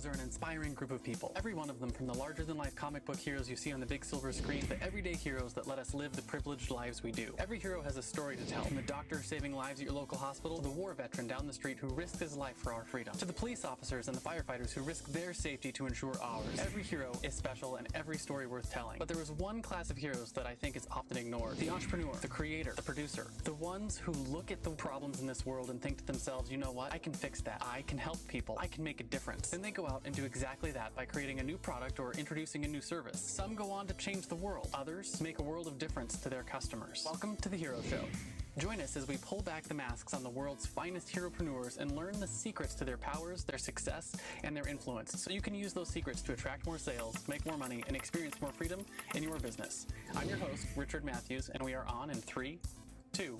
Heroes are an inspiring group of people. Every one of them, from the larger-than-life comic book heroes you see on the big silver screen, to everyday heroes that let us live the privileged lives we do. Every hero has a story to tell, from the doctor saving lives at your local hospital, to the war veteran down the street who risked his life for our freedom, to the police officers and the firefighters who risk their safety to ensure ours. Every hero is special and every story worth telling. But there is one class of heroes that I think is often ignored: the entrepreneur, the creator, the producer. The ones who look at the problems in this world and think to themselves, you know what, I can fix that. I can help people. I can make a difference. Then they go out and do exactly that by creating a new product or introducing a new service. Some go on to change the world. Others make a world of difference to their customers. Welcome to The Hero Show. Join us as we pull back the masks on the world's finest heropreneurs and learn the secrets to their powers, their success, and their influence, so you can use those secrets to attract more sales, make more money, and experience more freedom in your business. I'm your host, Richard Matthews, and we are on in 3, 2,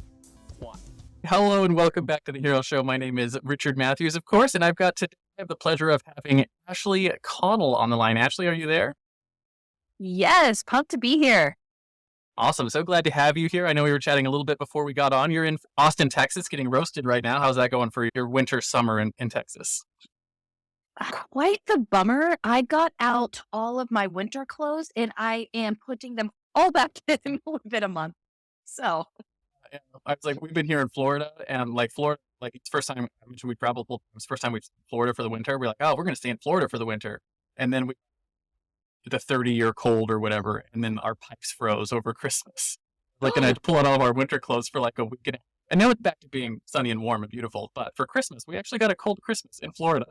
1. Hello and welcome back to The Hero Show. My name is Richard Matthews, of course, and I have the pleasure of having Ashley Connell on the line. Ashley, are you there? Yes, pumped to be here. Awesome. So glad to have you here. I know we were chatting a little bit before we got on. You're in Austin, Texas, getting roasted right now. How's that going for your winter, summer in Texas? Quite the bummer. I got out all of my winter clothes and I am putting them all back in within a month. So I was like, we've been here in Florida, and Florida, it's the first time, I mentioned we traveled, it was the first time we've seen Florida for the winter. We're like, oh, we're going to stay in Florida for the winter. And then we the 30-year cold or whatever, and then our pipes froze over Christmas. And I had to pull out all of our winter clothes for like a week and now it's back to being sunny and warm and beautiful. But for Christmas, we actually got a cold Christmas in Florida.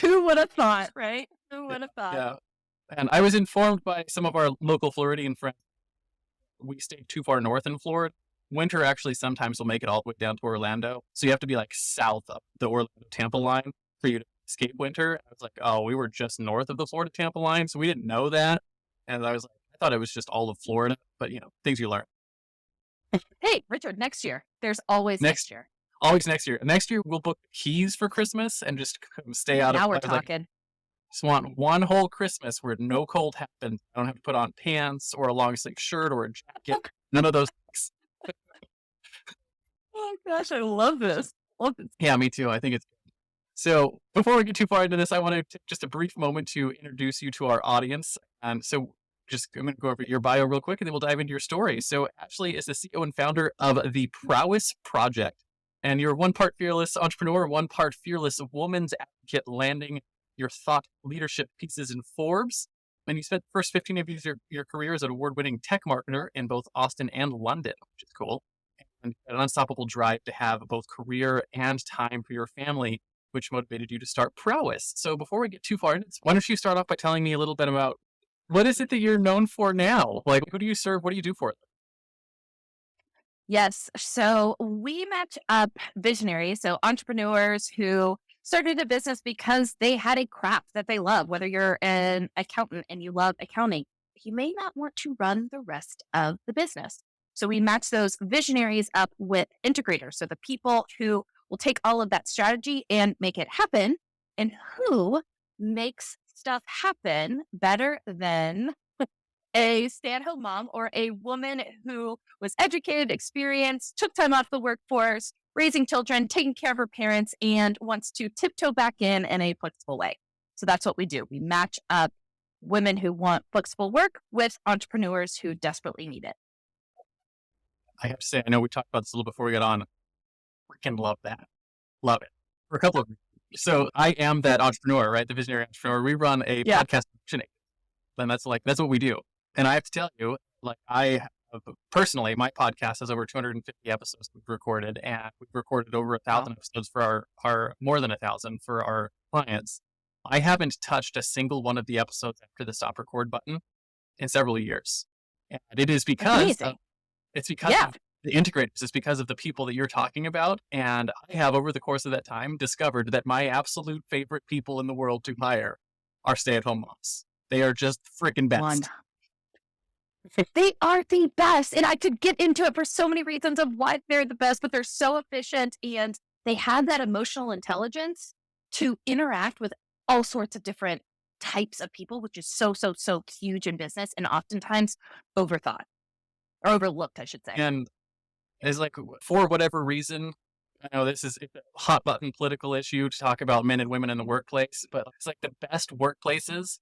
who would have thought, right? Who would have thought? Yeah. And I was informed by some of our local Floridian friends, we stayed too far north in Florida. Winter actually sometimes will make it all the way down to Orlando. So you have to be like south of the Orlando-Tampa line for you to escape winter. I was like, oh, we were just north of the Florida-Tampa line, so we didn't know that. And I was like, I thought it was just all of Florida, but things you learn. Hey, Richard, next year. There's always next year. Always next year. Next year, we'll book Keys for Christmas and just stay out of. Now we're talking. Just want one whole Christmas where no cold happens. I don't have to put on pants or a long sleeve shirt or a jacket. None of those things. Oh gosh, I love this. Yeah, me too. I think it's good. So before we get too far into this, I want to take just a brief moment to introduce you to our audience. And so I'm going to go over your bio real quick and then we'll dive into your story. So Ashley is the CEO and founder of the Prowess Project. And you're one part fearless entrepreneur, one part fearless woman's advocate, landing your thought leadership pieces in Forbes. And you spent the first 15 years of your career as an award-winning tech marketer in both Austin and London, which is cool. And an unstoppable drive to have both career and time for your family, which motivated you to start Prowess. So before we get too far into this, why don't you start off by telling me a little bit about what is it that you're known for now? Like, who do you serve? What do you do for it? Yes. So we match up visionaries, so entrepreneurs who started a business because they had a craft that they love. Whether you're an accountant and you love accounting, you may not want to run the rest of the business. So we match those visionaries up with integrators. So the people who will take all of that strategy and make it happen, and who makes stuff happen better than a stay-at-home mom or a woman who was educated, experienced, took time off the workforce, raising children, taking care of her parents, and wants to tiptoe back in a flexible way. So that's what we do. We match up women who want flexible work with entrepreneurs who desperately need it. I have to say, I know we talked about this a little before we got on. Freaking love that. Love it. For a couple of reasons. So I am that entrepreneur, right? The visionary entrepreneur. We run a podcast production agency. And that's what we do. And I have to tell you, personally, my podcast has over 250 episodes we've recorded, and we've recorded over 1,000 episodes for our more than 1,000 for our clients. I haven't touched a single one of the episodes after the stop record button in several years. And it is because of the integrators. It's because of the people that you're talking about. And I have, over the course of that time, discovered that my absolute favorite people in the world to hire are stay-at-home moms. They are just freaking best. They are the best. And I could get into it for so many reasons of why they're the best, but they're so efficient and they have that emotional intelligence to interact with all sorts of different types of people, which is so huge in business and oftentimes overthought or overlooked, I should say. And it's like, for whatever reason, I know this is a hot button political issue to talk about men and women in the workplace, but it's like the best workplaces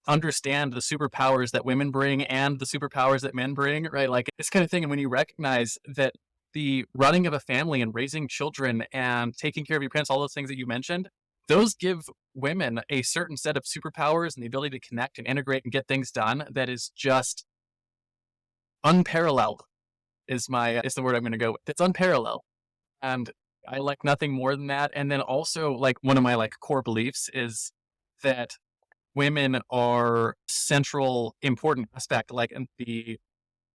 understand the superpowers that women bring and the superpowers that men bring, right? Like this kind of thing. And when you recognize that the running of a family and raising children and taking care of your parents, all those things that you mentioned, those give women a certain set of superpowers and the ability to connect and integrate and get things done that is just unparalleled is the word I'm going to go with. It's unparalleled. And I like nothing more than that. And then also like one of my like core beliefs is that women are central, important aspect, like in the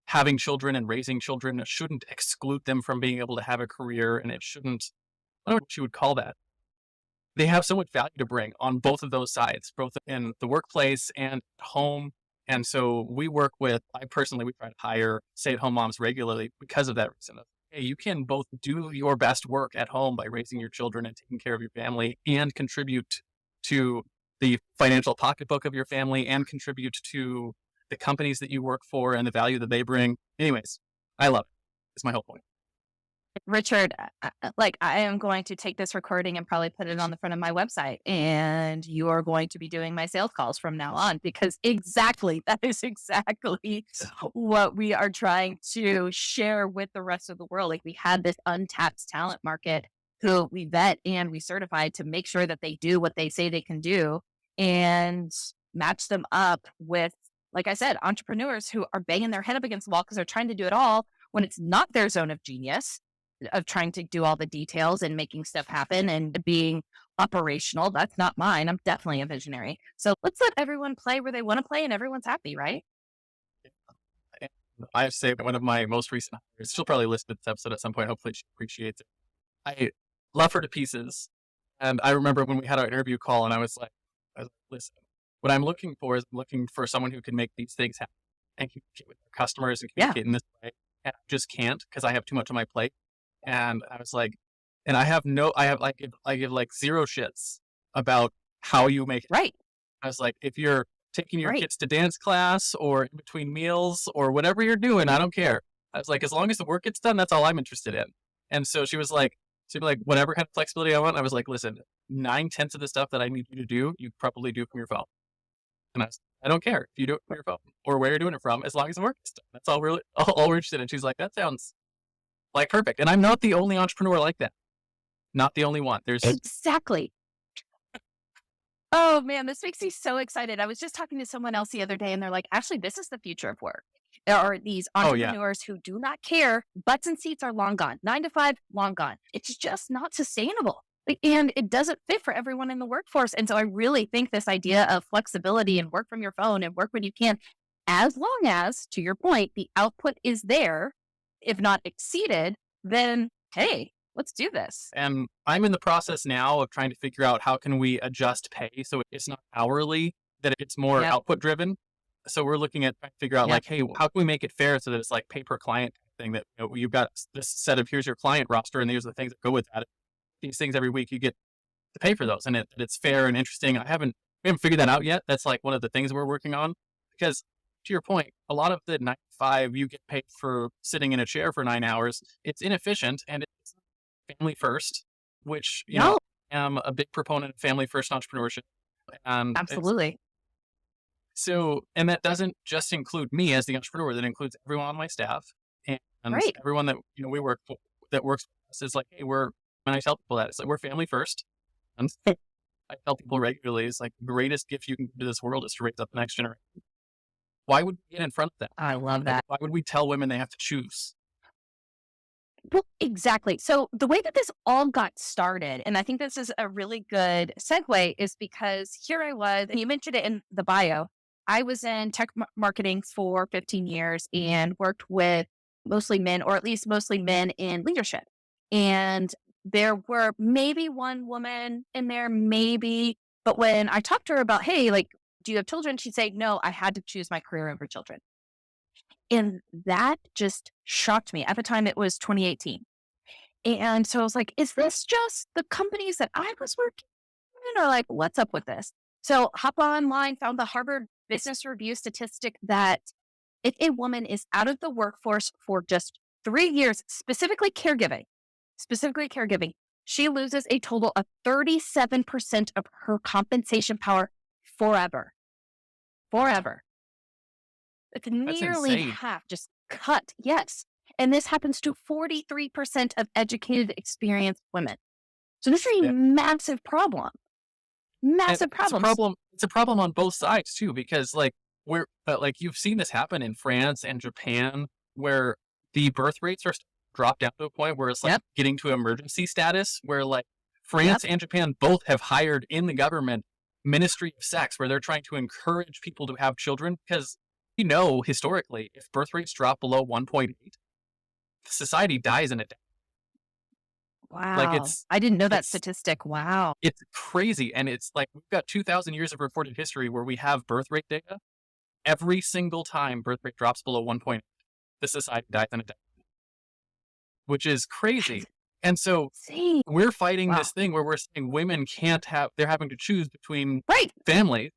having children and raising children shouldn't exclude them from being able to have a career. And it shouldn't, I don't know what you would call that. They have so much value to bring on both of those sides, both in the workplace and at home. And so we personally, we try to hire stay-at-home moms regularly because of that reason. Hey, you can both do your best work at home by raising your children and taking care of your family and contribute to the financial pocketbook of your family and contribute to the companies that you work for and the value that they bring. Anyways, I love it. It's my whole point. Richard, I am going to take this recording and probably put it on the front of my website, and you are going to be doing my sales calls from now on, because that is exactly what we are trying to share with the rest of the world. Like we had this untapped talent market who we vet and we certify to make sure that they do what they say they can do and match them up with, like I said, entrepreneurs who are banging their head up against the wall because they're trying to do it all when it's not their zone of genius, of trying to do all the details and making stuff happen and being operational. That's not mine. I'm definitely a visionary. So let's let everyone play where they want to play and everyone's happy, right? I have to say, one of my most recent hires, she'll probably listen to this episode at some point. Hopefully she appreciates it. I love her to pieces. And I remember when we had our interview call and I was like, listen, what I'm looking for is looking for someone who can make these things happen and communicate with their customers and communicate in this way. And I just can't because I have too much on my plate. And I was like, and I give like zero shits about how you make it. Right. I was like, if you're taking your kids to dance class or in between meals or whatever you're doing, I don't care. I was like, as long as the work gets done, that's all I'm interested in. And so she'd be like, whatever kind of flexibility I want. I was like, listen, 9/10 of the stuff that I need you to do, you probably do from your phone. And I don't care if you do it from your phone or where you're doing it from, as long as the work is done. That's all we're interested in. She's like, that sounds like perfect. And I'm not the only entrepreneur like that. Not the only one. There's exactly. Oh man, this makes me so excited. I was just talking to someone else the other day and they're like, Ashley, this is the future of work. There are these entrepreneurs who do not care. Butts and seats are long gone. 9 to 5, long gone. It's just not sustainable. And it doesn't fit for everyone in the workforce. And so I really think this idea of flexibility and work from your phone and work when you can, as long as, to your point, the output is there, if not exceeded, then hey, let's do this. And I'm in the process now of trying to figure out how can we adjust pay so it's not hourly, that it's more output driven. So we're looking at trying to figure out like, hey, how can we make it fair so that it's like pay per client thing, that you've got this set of, here's your client roster and these are the things that go with that. These things every week you get to pay for those, and it's fair and interesting. We haven't figured that out yet. That's like one of the things we're working on, because to your point, a lot of the 9 to 5 you get paid for sitting in a chair for 9 hours. It's inefficient and it's family first, which I am a big proponent of family first entrepreneurship. And absolutely. So, and that doesn't just include me as the entrepreneur. That includes everyone on my staff and everyone that we work for, that works with us. Is like, hey, and I tell people that it's like, we're family first. And I tell people regularly, it's like the greatest gift you can give to this world is to raise up the next generation. Why would we get in front of that? I love that. Why would we tell women they have to choose? Well, exactly. So the way that this all got started, and I think this is a really good segue, is because here I was, and you mentioned it in the bio, I was in tech marketing for 15 years and worked with mostly men, or at least mostly men in leadership. And there were maybe one woman in there, maybe, but when I talked to her about, hey, like, do you have children? She'd say, no, I had to choose my career over children. And that just shocked me. At the time, it was 2018. And so I was like, is this just the companies that I was working in? Or like, what's up with this? So hop online, found the Harvard Business Review statistic that if a woman is out of the workforce for just 3 years, specifically caregiving, specifically caregiving, she loses a total of 37% of her compensation power forever. Forever. It's That's nearly insane. half, just cut. Yes. And this happens to 43% of educated, experienced women. So this is a Yeah. massive problem. And Massive problem. It's a problem on both sides too, because like like you've seen this happen in France and Japan, where the birth rates are dropped down to a point where it's like Yep. getting to emergency status, where like Yep. France and Japan both have hired in the government Ministry of Sex, where they're trying to encourage people to have children, because historically, if birth rates drop below 1.8, society dies in a day. Like Wow. I didn't know that it's statistic. Wow. it's crazy, and it's like we've got 2,000 years of recorded history where we have birth rate data. Every single time birth rate drops below 1.8, the society dies in a day, which is crazy. And so Insane. we're fighting Wow. this thing where we're saying women they're having to choose between Right. family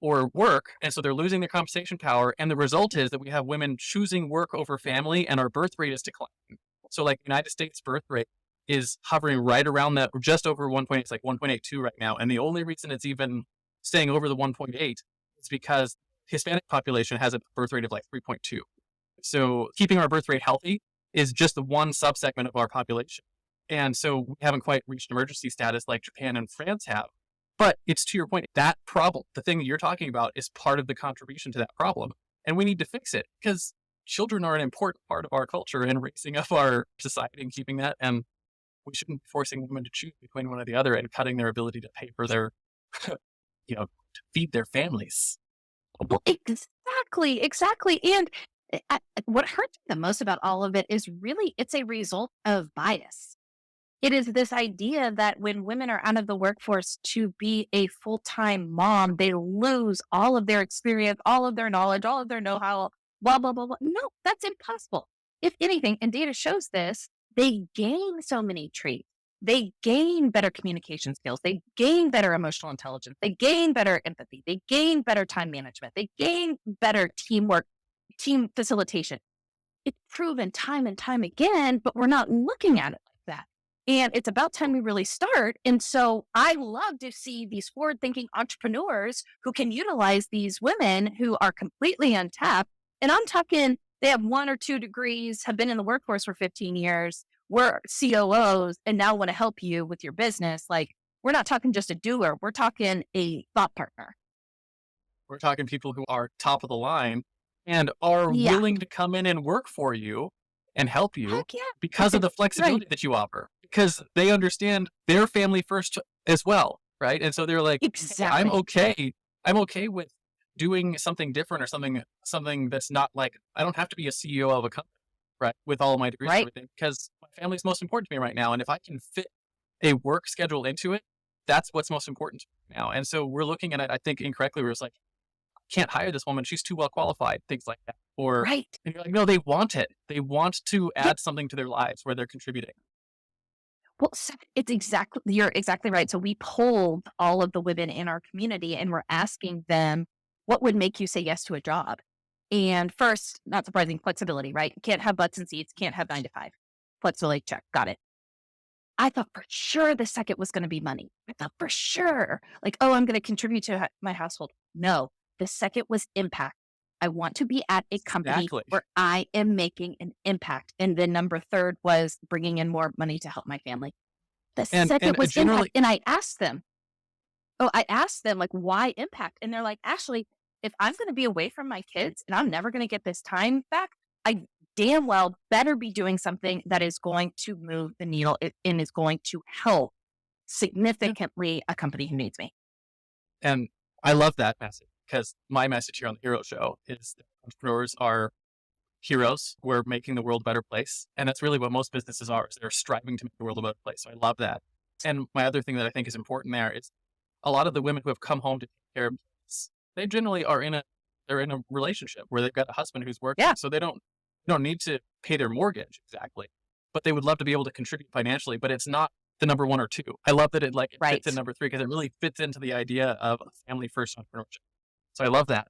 or work, and so they're losing their compensation power, and the result is that we have women choosing work over family, and our birth rate is declining. So like United States birth rate is hovering right around that, just over 1.8. It's like 1.82 right now. And the only reason it's even staying over the 1.8 is because Hispanic population has a birth rate of like 3.2. So keeping our birth rate healthy is just the one subsegment of our population. And so we haven't quite reached emergency status like Japan and France have. But it's to your point, that problem, the thing that you're talking about, is part of the contribution to that problem. And we need to fix it, because children are an important part of our culture and raising up our society and keeping that. And we shouldn't be forcing women to choose between one or the other and cutting their ability to pay for their, to feed their families. Well, exactly. And what hurts the most about all of it is really, it's a result of bias. It is this idea that when women are out of the workforce to be a full-time mom, they lose all of their experience, all of their knowledge, all of their know-how, blah, blah, blah, blah. No, that's impossible. If anything, and data shows this, they gain so many traits. They gain better communication skills. They gain better emotional intelligence. They gain better empathy. They gain better time management. They gain better teamwork, team facilitation. It's proven time and time again, but we're not looking at it like that. And it's about time we really start. And so I love to see these forward-thinking entrepreneurs who can utilize these women who are completely untapped. And I'm talking, they have 1 or 2 degrees, have been in the workforce for 15 years, we're COOs, and now want to help you with your business. Like, we're not talking just a doer, we're talking a thought partner. We're talking people who are top of the line and are willing to come in and work for you and help you because of the flexibility that you offer, because they understand their family first as well, right? And so they're like, Exactly. I'm okay with doing something different, or something that's not like, I don't have to be a CEO of a company, right? With all of my degrees and everything, because my family's most important to me right now. And if I can fit a work schedule into it, that's what's most important to me now. And so we're looking at it, I think incorrectly, where it's like, can't hire this woman, she's too well qualified, things like that. Or, and you're like, no, they want it. They want to add something to their lives where they're contributing. Well, you're exactly right. So we polled all of the women in our community and we're asking them, what would make you say yes to a job? And first, not surprising, flexibility, right? Can't have butts and seats, can't have 9 to 5. Flexibility, check, got it. I thought for sure the second was going to be money. I thought for sure, like, oh, I'm going to contribute to my household. No, the second was impact. I want to be at a company where I am making an impact. And then number 3 was bringing in more money to help my family. The second was impact. And I asked them, like, why impact? And they're like, Ashley, if I'm going to be away from my kids and I'm never going to get this time back, I damn well better be doing something that is going to move the needle and is going to help significantly a company who needs me. And I love that message, because my message here on the Hero Show is that entrepreneurs are heroes. We're making the world a better place. And that's really what most businesses are, is they're striving to make the world a better place. So I love that. And my other thing that I think is important there is a lot of the women who have come home to take care of kids, they generally are they're in a relationship where they've got a husband who's working. So they don't need to pay their mortgage exactly, but they would love to be able to contribute financially, but it's not the number 1 or 2. I love that it fits in number 3, because it really fits into the idea of family first entrepreneurship. So I love that.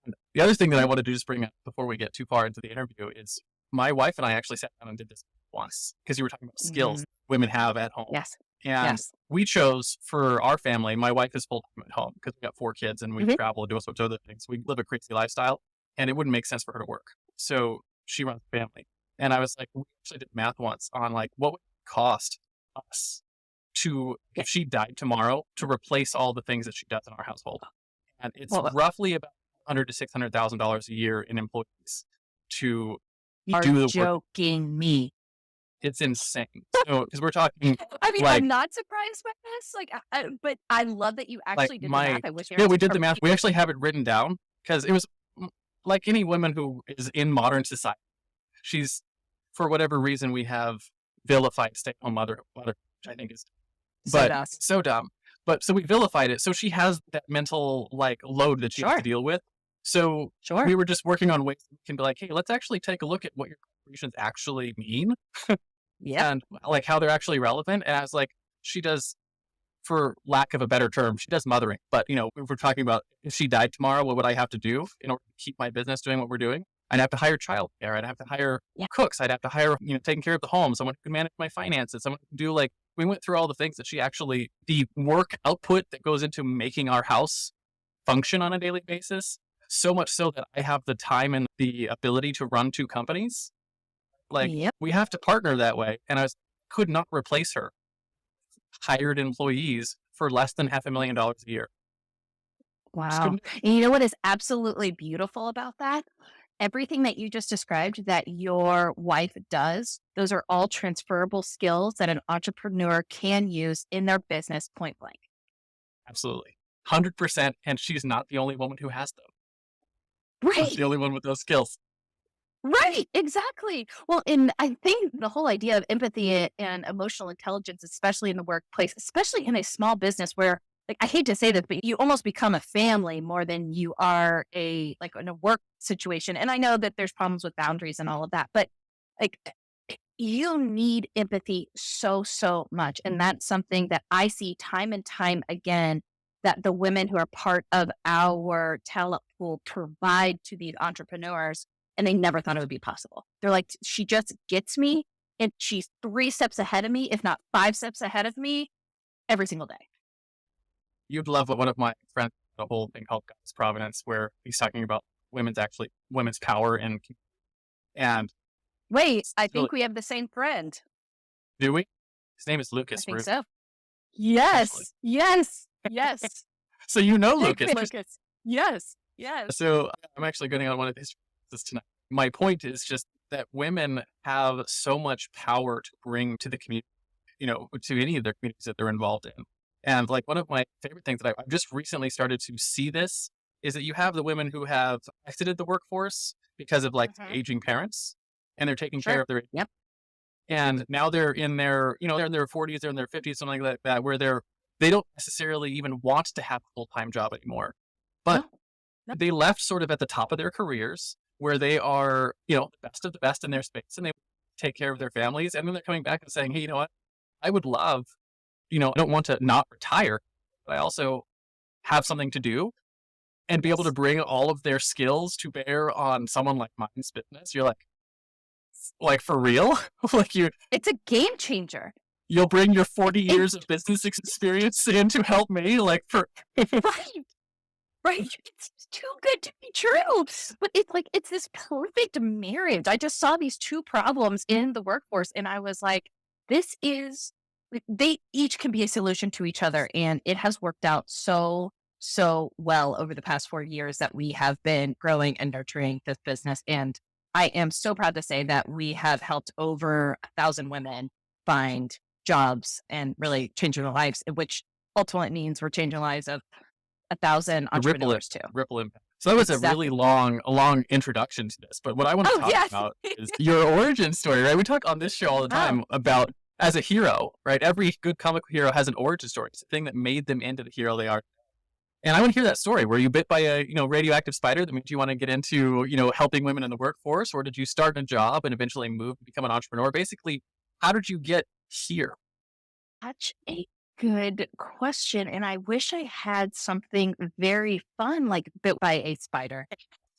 And the other thing that I wanted to just bring up before we get too far into the interview is my wife and I actually sat down and did this once, because you were talking about skills. women have at home. Yes. And Yes. we chose for our family, my wife is full time at home because we got 4 kids and we Mhm. travel and do all sorts of other things. We live a crazy lifestyle and it wouldn't make sense for her to work. So she runs the family. And I was like, we actually did math once on like what would it cost us to, Yeah. if she died tomorrow, to replace all the things that she does in our household. And it's Well, roughly about $100,000 to $600,000 a year in employees to you are do the work. joking me. It's insane. So, because we're talking I mean, like, I'm not surprised by this. Like, but I love that you actually did the math. I wish yeah, we did the math. We actually have it written down because it was like any woman who is in modern society. She's, for whatever reason, we have vilified stay-at-home mother, which I think is so dumb. But so we vilified it. So she has that mental like load that she has to deal with. So we were just working on ways we can be like, hey, let's actually take a look at what your corporations actually mean. Yeah. And like how they're actually relevant. And I was like, she does, for lack of a better term, she does mothering. But, you know, if we're talking about if she died tomorrow, what would I have to do in order to keep my business doing what we're doing? I'd have to hire childcare. I'd have to hire cooks. I'd have to hire, you know, taking care of the home, someone who can manage my finances, someone who can do like, we went through all the things that she actually, the work output that goes into making our house function on a daily basis. So much so that I have the time and the ability to run 2 companies. Like we have to partner that way. And I could not replace her. Hired employees for less than $500,000 a year. Wow. And you know what is absolutely beautiful about that? Everything that you just described that your wife does, those are all transferable skills that an entrepreneur can use in their business point blank. Absolutely. 100%. And she's not the only woman who has them. Right. She's the only one with those skills. Right. Exactly. Well, and I think the whole idea of empathy and emotional intelligence, especially in the workplace, especially in a small business where, like, I hate to say this, but you almost become a family more than you are like in a work situation. And I know that there's problems with boundaries and all of that, but like you need empathy so, so much. And that's something that I see time and time again that the women who are part of our talent pool provide to these entrepreneurs. And they never thought it would be possible. They're like, she just gets me and she's 3 steps ahead of me, if not 5 steps ahead of me every single day. You'd love what one of my friends, the whole thing called God's Providence, where he's talking about women's power and wait, I think we have the same friend. Do we? His name is Lucas. I think so. Yes. Actually. Yes. Yes. So you know Lucas. Lucas. Yes. Yes. So I'm actually going on one of his tonight. My point is just that women have so much power to bring to the community, you know, to any of their communities that they're involved in. And like one of my favorite things that I've just recently started to see this is that you have the women who have exited the workforce because of like aging parents and they're taking care of their, and now they're in their, you know, they're in their 40s, they're in their 50s, something like that, where they don't necessarily even want to have a full-time job anymore, but they left sort of at the top of their careers where they are, you know, the best of the best in their space and they take care of their families. And then they're coming back and saying, hey, you know what? I would love, you know, I don't want to not retire, but I also have something to do and be able to bring all of their skills to bear on someone like mine's business. You're like for real? It's a game changer. You'll bring your 40 years of business experience in to help me, like for Right. It's too good to be true. But it's this perfect marriage. I just saw these 2 problems in the workforce and I was like, this is, they each can be a solution to each other. And it has worked out so well over the past 4 years that we have been growing and nurturing this business. And I am so proud to say that we have helped over 1,000 women find jobs and really change their lives, which ultimately means we're changing the lives of 1,000 entrepreneurs too. Ripple impact. So that was a really long introduction to this. But what I want to talk about is your origin story, right? We talk on this show all the time about as a hero, right? Every good comic hero has an origin story. It's the thing that made them into the hero they are. And I want to hear that story. Were you bit by a, you know, radioactive spider that made you want to get into, you know, helping women in the workforce? Or did you start a job and eventually move to become an entrepreneur? Basically, how did you get here? Such a good question. And I wish I had something very fun, like bit by a spider.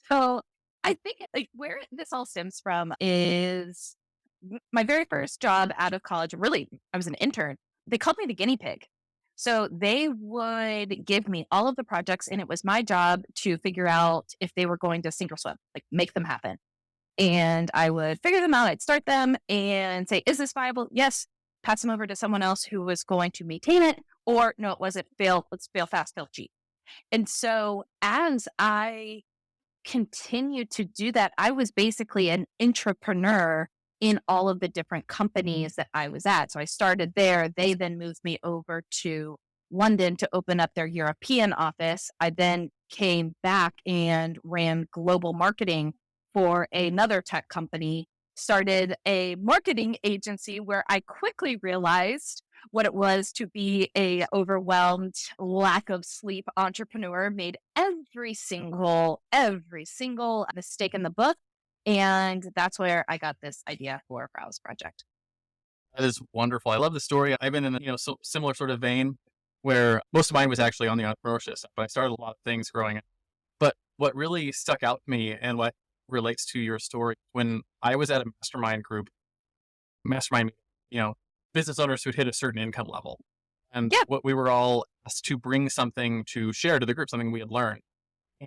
So I think like where this all stems from is my very first job out of college, really, I was an intern. They called me the guinea pig. So they would give me all of the projects, and it was my job to figure out if they were going to sink or swim, like make them happen. And I would figure them out. I'd start them and say, is this viable? Yes. Pass them over to someone else who was going to maintain it. Or no, it wasn't. Fail. Let's fail fast, fail cheap. And so as I continued to do that, I was basically an entrepreneur in all of the different companies that I was at. So I started there. They then moved me over to London to open up their European office. I then came back and ran global marketing for another tech company, started a marketing agency where I quickly realized what it was to be a overwhelmed, lack of sleep entrepreneur, made every single mistake in the book. And that's where I got this idea for Prowess Project. That is wonderful. I love the story. I've been in a similar sort of vein where most of mine was actually on the entrepreneurship stuff, but I started a lot of things growing up. But what really stuck out to me and what relates to your story, when I was at a mastermind, business owners who'd hit a certain income level. And what we were all asked to bring something to share to the group, something we had learned.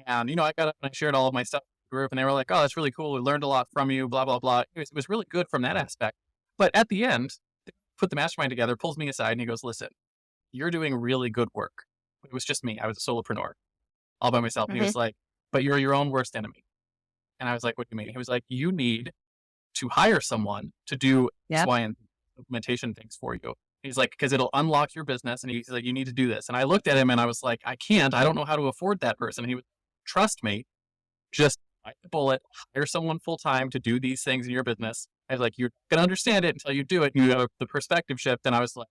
And, I got up and I shared all of my stuff with the group, and they were like, oh, that's really cool. We learned a lot from you, blah, blah, blah. It was really good from that aspect. But at the end, they put the mastermind together, pulls me aside, and he goes, listen, you're doing really good work. It was just me. I was a solopreneur all by myself. And he was like, but you're your own worst enemy. And I was like, what do you mean? He was like, you need to hire someone to do X, Y, and implementation things for you. He's like, because it'll unlock your business. And he's like, you need to do this. And I looked at him and I was like, I can't. I don't know how to afford that person. And he would trust me. Just bite the bullet, hire someone full time to do these things in your business. I was like, you're going to understand it until you do it. And you have the perspective shift. And I was like,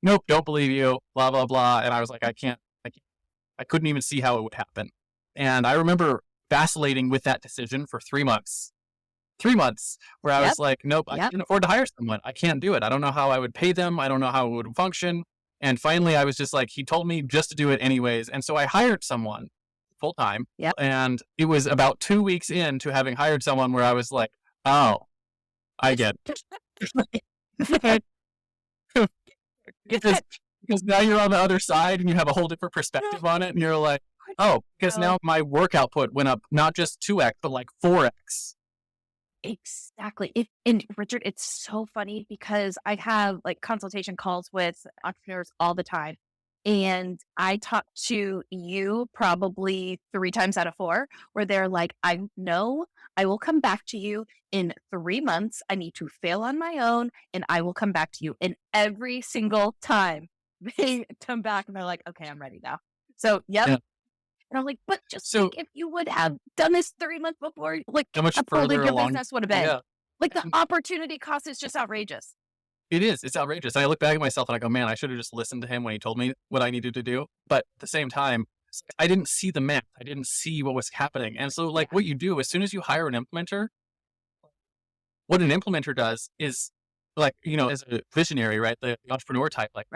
nope, don't believe you, blah, blah, blah. And I was like, I couldn't even see how it would happen. And I remember vacillating with that decision for 3 months. 3 months where I was like, nope, I can't afford to hire someone. I can't do it. I don't know how I would pay them. I don't know how it would function. And finally, I was just like, he told me just to do it anyways. And so I hired someone full time. And it was about 2 weeks into having hired someone where I was like, oh, I get it. because now you're on the other side and you have a whole different perspective on it. And you're like, oh, because now my work output went up not just 2x, but like 4x. Exactly. And Richard, it's so funny because I have like consultation calls with entrepreneurs all the time. And I talk to you probably 3 times out of 4 where they're like, I know I will come back to you in 3 months. I need to fail on my own and I will come back to you. And every single time they come back and they're like, okay, I'm ready now. So, And I'm like, but just think if you would have done this 3 months before, like how much further your along business would have been. Like the opportunity cost is just outrageous. It is. It's outrageous. And I look back at myself and I go, man, I should have just listened to him when he told me what I needed to do. But at the same time, I didn't see the map. I didn't see what was happening. And so like what you do, as soon as you hire an implementer, what an implementer does is like, as a visionary, right? The entrepreneur type, like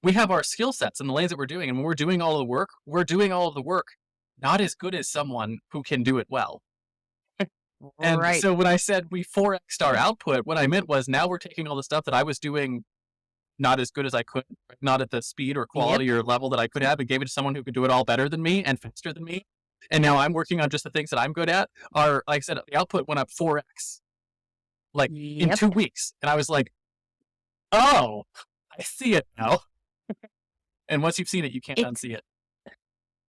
we have our skill sets and the lanes that we're doing. And when we're doing all of the work, not as good as someone who can do it well. And so when I said we 4x'd our output, what I meant was now we're taking all the stuff that I was doing not as good as I could, not at the speed or quality or level that I could have, and gave it to someone who could do it all better than me and faster than me. And now I'm working on just the things that I'm good at. Like I said, the output went up 4x, like in 2 weeks. And I was like, oh, I see it now. And once you've seen it, you can't unsee it.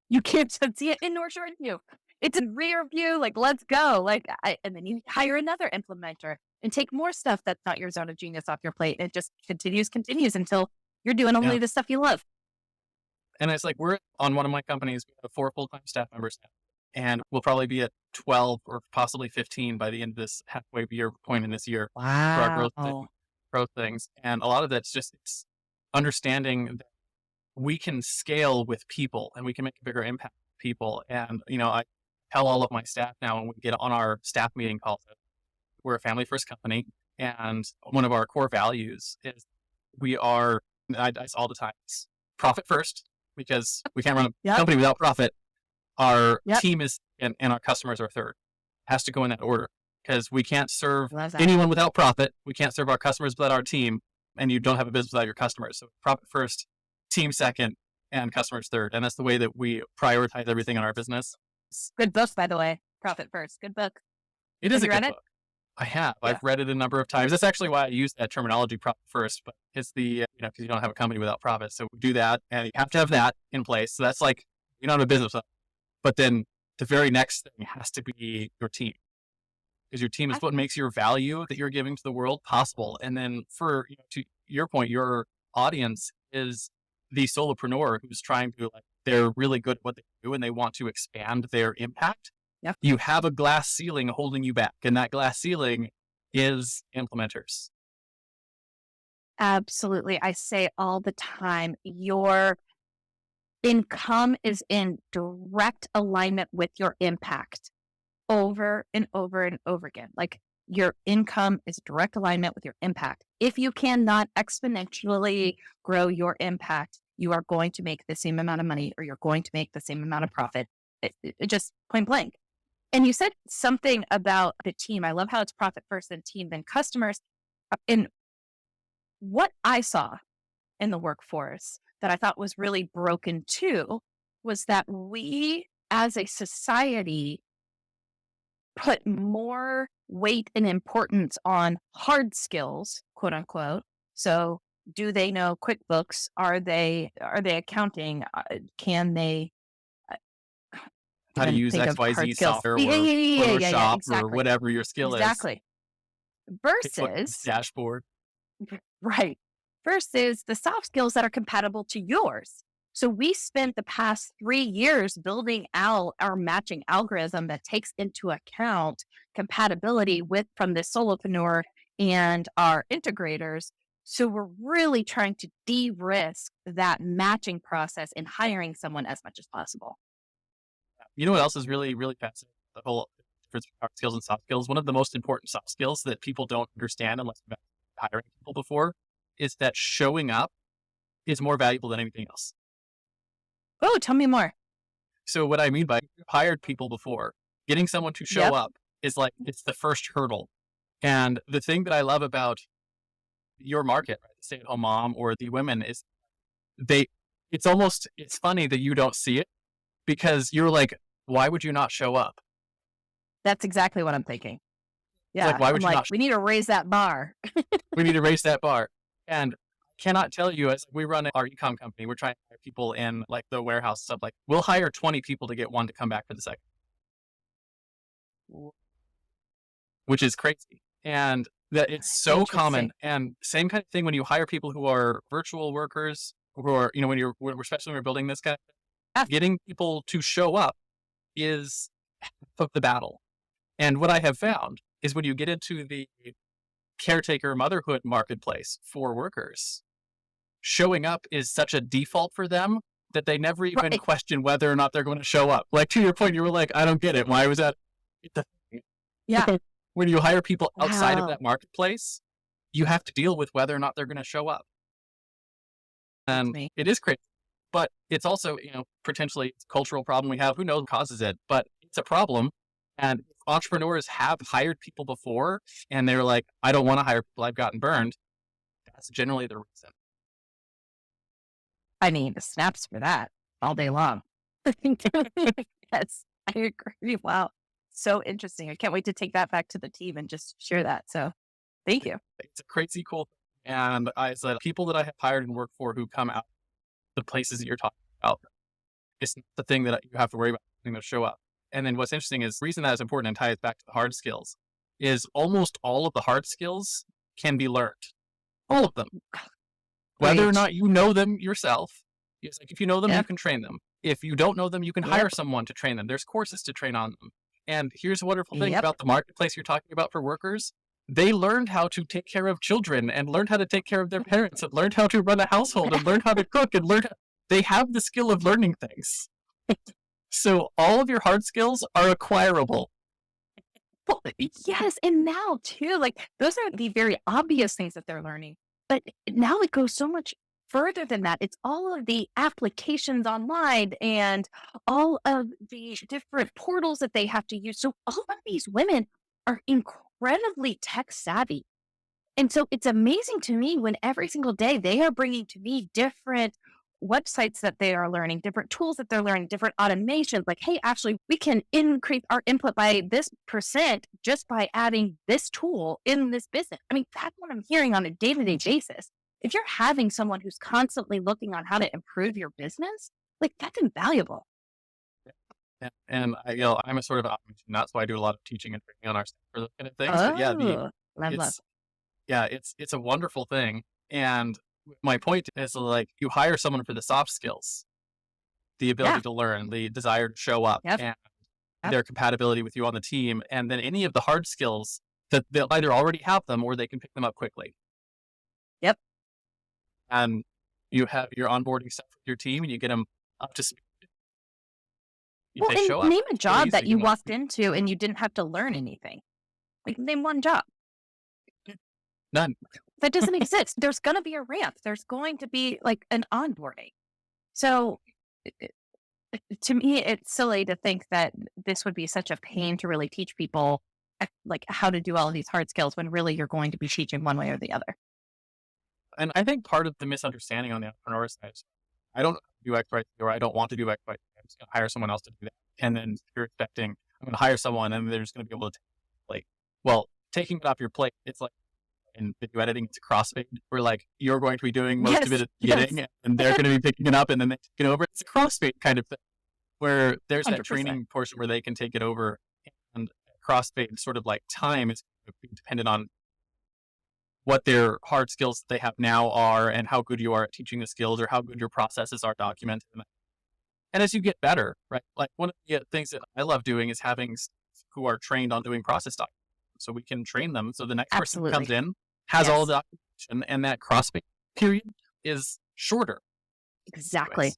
You can't unsee it, and nor should you. It's a rear view, like, let's go. And then you hire another implementer and take more stuff that's not your zone of genius off your plate. And it just continues until you're doing only the stuff you love. And it's like, we're on one of my companies, we have 4 full-time staff members now, and we'll probably be at 12 or possibly 15 by the end of this halfway year point in this year for our growth things. And a lot of that's just it's understanding that we can scale with people and we can make a bigger impact with people. And, I tell all of my staff now when we get on our staff meeting calls, we're a family first company. And one of our core values is I say all the time, it's profit first, because we can't run a company without profit. Our team is, and our customers are third. It has to go in that order. because we can't serve Love that. anyone without profit. We can't serve our customers without our team, and you don't have a business without your customers. So profit first, team second, and customers third. And that's the way that we prioritize everything in our business. Good book, by the way. Profit First. Good book. It is Have a you good read it? book. I have. Yeah. I've read it a number of times. That's actually why I use that terminology, profit first. But it's the, because you don't have a company without profit. So we do that, and you have to have that in place. So that's like, you don't have a business. But then the very next thing has to be your team. Because your team is what makes your value that you're giving to the world possible. And then for, to your point, your audience is the solopreneur who's trying to, they're really good at what they do and they want to expand their impact. Yep. You have a glass ceiling holding you back. And that glass ceiling is implementers. Absolutely. I say all the time, your income is in direct alignment with your impact over and over and over again. Like your income is direct alignment with your impact. If you cannot exponentially grow your impact, you are going to make the same amount of money or you're going to make the same amount of profit. It just point blank. And you said something about the team. I love how it's profit first, then team, then customers. And what I saw in the workforce that I thought was really broken too was that we as a society put more weight and importance on hard skills, quote unquote. So do they know QuickBooks? Are they accounting? Can they how to use XYZ software or Photoshop exactly. or whatever your skill exactly. is. Versus dashboard. Right. Versus the soft skills that are compatible to yours. So we spent the past 3 years building out our matching algorithm that takes into account compatibility from the solopreneur and our integrators. So we're really trying to de-risk that matching process in hiring someone as much as possible. You know what else is really, really fascinating? The whole difference between hard skills and soft skills. One of the most important soft skills that people don't understand unless you've been hiring people before is that showing up is more valuable than anything else. Oh, tell me more. So what I mean by you've hired people before, getting someone to show up is it's the first hurdle. And the thing that I love about your market, right, the stay-at-home mom or the women is it's funny that you don't see it because you're like, why would you not show up? That's exactly what I'm thinking. Yeah. Why would you not? We need to raise that bar. We need to raise that bar. And cannot tell you, as we run our e-com company, we're trying to hire people in the warehouse stuff. We'll hire 20 people to get one to come back for the second, which is crazy. And that it's so common. And same kind of thing when you hire people who are virtual workers, who are, especially when we're building this kind of stuff, getting people to show up is half of the battle. And what I have found is when you get into the caretaker motherhood marketplace for workers, showing up is such a default for them that they never even question whether or not they're going to show up. To your point, you were like, I don't get it. Why was that? Yeah. When you hire people outside of that marketplace, you have to deal with whether or not they're going to show up. And it is crazy. But it's also, potentially it's a cultural problem we have. Who knows what causes it? But it's a problem. And entrepreneurs have hired people before and they're like, I don't want to hire people. I've gotten burned. That's generally the reason. I mean, the snaps for that all day long. Yes, I agree. Wow. So interesting. I can't wait to take that back to the team and just share that. So thank you. It's a crazy cool thing. And I said, people that I have hired and worked for who come out the places that you're talking about, it's not the thing that you have to worry about having to show up. And then what's interesting is the reason that is important and ties back to the hard skills is almost all of the hard skills can be learned. All of them. Whether or not you know them yourself. It's if you know them, you can train them. If you don't know them, you can hire someone to train them. There's courses to train on them. And here's a wonderful thing about the marketplace you're talking about for workers. They learned how to take care of children and learned how to take care of their parents and learned how to run a household and learned how to cook and they have the skill of learning things. So all of your hard skills are acquirable. Well, yes. And now too, those are the very obvious things that they're learning. But now it goes so much further than that. It's all of the applications online and all of the different portals that they have to use. So all of these women are incredibly tech savvy. And so it's amazing to me when every single day they are bringing to me different websites that they are learning, different tools that they're learning, different automations. Like, hey, actually, we can increase our input by this percent just by adding this tool in this business. I mean, that's what I'm hearing on a day-to-day basis. If you're having someone who's constantly looking on how to improve your business, like that's invaluable. And I'm a sort of automation nut, so I do a lot of teaching and training on our staff for those kind of things. But Oh, love. it's it's a wonderful thing. And my point is like you hire someone for the soft skills, the ability Yeah. to learn, the desire to show up, Yep. and Yep. their compatibility with you on the team, and then any of the hard skills that they'll either already have them or they can pick them up quickly. Yep. And you have your onboarding stuff with your team, and you get them up to speed. Well, They and show up. name a Really job that easy, you walked into and you didn't have to learn anything. Like, name one job. None. That doesn't exist. There's going to be a ramp. There's going to be like an onboarding. So to me, it's silly to think that this would be such a pain to really teach people like how to do all of these hard skills when really you're going to be teaching one way or the other. And I think part of the misunderstanding on the entrepreneur side is I don't do X, Y, Z, or I don't want to do X, Y, Z. I'm just going to hire someone else to do that. And then you're expecting, I'm going to hire someone and they're just going to be able to like, well, taking it off your plate, it's like in video editing, it's a crossfade where like you're going to be doing most of it at the beginning and they're going to be picking it up and then they take it over. It's a crossfade kind of thing where there's that 100%. training portion where they can take it over, and crossfade sort of like time is dependent on what their hard skills that they have now are and how good you are at teaching the skills or how good your processes are documented. And as you get better, right? Like one of the things that I love doing is having staff who are trained on doing process documentation. So we can train them. So the next person who comes in has all the documentation and that crossfade period is shorter. Exactly.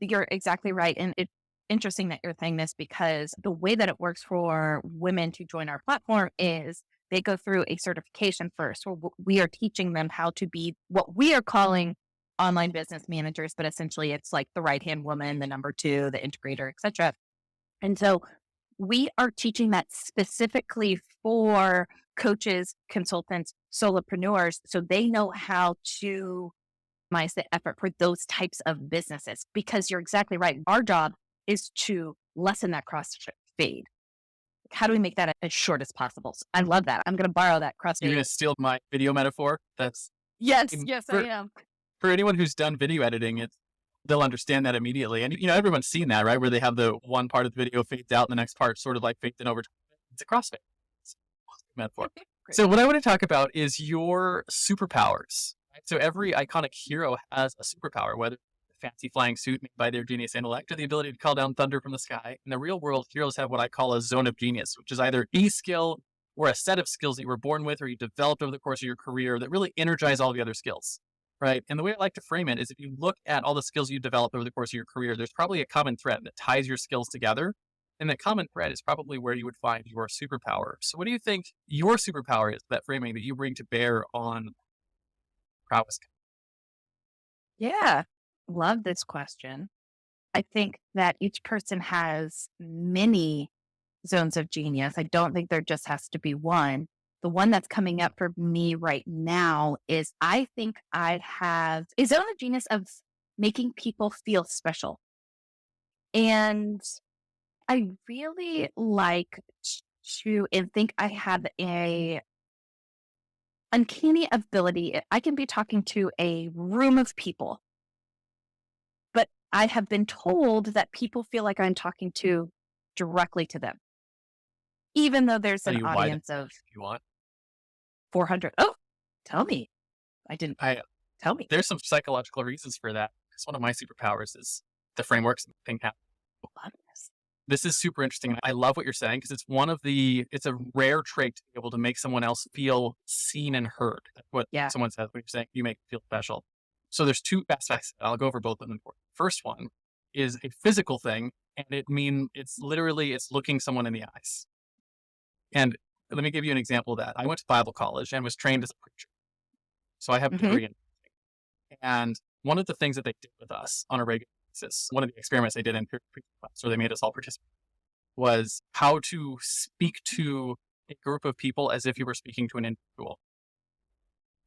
You're exactly right. And it's interesting that you're saying this because the way that it works for women to join our platform is they go through a certification first, where we are teaching them how to be what we are calling online business managers, but essentially it's like the right-hand woman, the number two, the integrator, etc. And so we are teaching that specifically for coaches, consultants, solopreneurs, so they know how to minimize the effort for those types of businesses. Because you're exactly right. Our job is to lessen that crossfade. How do we make that as short as possible? So I love that. I'm going to borrow that crossfade. You're going to steal my video metaphor? Yes, I am. For anyone who's done video editing, they'll understand that immediately. And, everyone's seen that, right? Where they have the one part of the video fades out and the next part sort of like fades in over time. It's a crossfade. It's a metaphor. So what I want to talk about is your superpowers. Right? So every iconic hero has a superpower, whether a fancy flying suit made by their genius intellect or the ability to call down thunder from the sky. In the real world, heroes have what I call a zone of genius, which is either a skill or a set of skills that you were born with or you developed over the course of your career that really energize all the other skills. Right. And the way I like to frame it is if you look at all the skills you developed over the course of your career, there's probably a common thread that ties your skills together. And that common thread is probably where you would find your superpower. So what do you think your superpower is, that framing that you bring to bear on Prowess? Yeah. Love this question. I think that each person has many zones of genius. I don't think there just has to be one. The one that's coming up for me right now is I think I have a zone of genius of making people feel special. And I really like to and think I have a uncanny ability. I can be talking to a room of people, but I have been told that people feel like I'm talking to directly to them, even though there's an audience of 400. Oh, tell me. Tell me. There's some psychological reasons for that. Because one of my superpowers is the frameworks thing happen. This is super interesting. I love what you're saying because it's a rare trait to be able to make someone else feel seen and heard. That's what someone says when you're saying you make them feel special. So there's two aspects. I'll go over both of them. First one is a physical thing, and it's looking someone in the eyes. And let me give you an example of that. I went to Bible college and was trained as a preacher. So I have a degree in preaching. And one of the things that they did with us on a regular basis, one of the experiments they did in preaching class, where they made us all participate, was how to speak to a group of people as if you were speaking to an individual.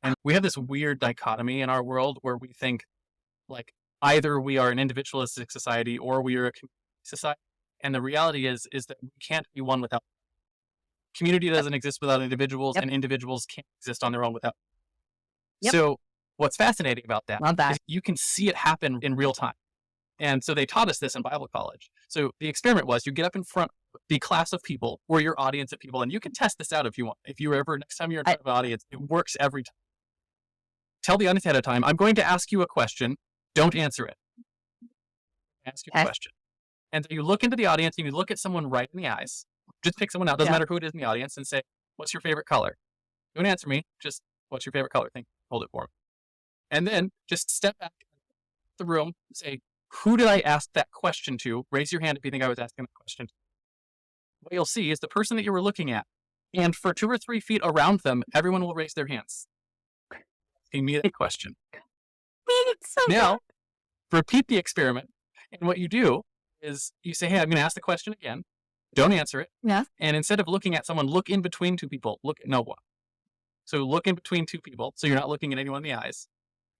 And we have this weird dichotomy in our world where we think like either we are an individualistic society or we are a community society. And the reality is that we can't be one without community. Doesn't exist without individuals, and individuals can't exist on their own without. So what's fascinating about that is you can see it happen in real time. And so they taught us this in Bible college. So the experiment was you get up in front of the class of people or your audience of people, and you can test this out if you want. If you ever, next time you're in front of an audience, it works every time. Tell the audience ahead of time, I'm going to ask you a question. Don't answer it. Ask you a question. And so you look into the audience and you look at someone right in the eyes. Just pick someone out. Doesn't matter who it is in the audience, and say, what's your favorite color? Don't answer me. Just, what's your favorite color? Hold it for me. And then just step back the room, say, who did I ask that question to? Raise your hand if you think I was asking that question. What you'll see is the person that you were looking at, and for 2 or 3 feet around them, everyone will raise their hands. Asking me that question. Now, repeat the experiment, and what you do is you say, hey, I'm going to ask the question again. Don't answer it. And instead of looking at someone, look in between 2 people. Look at no one. So look in between 2 people, so you're not looking at anyone in the eyes,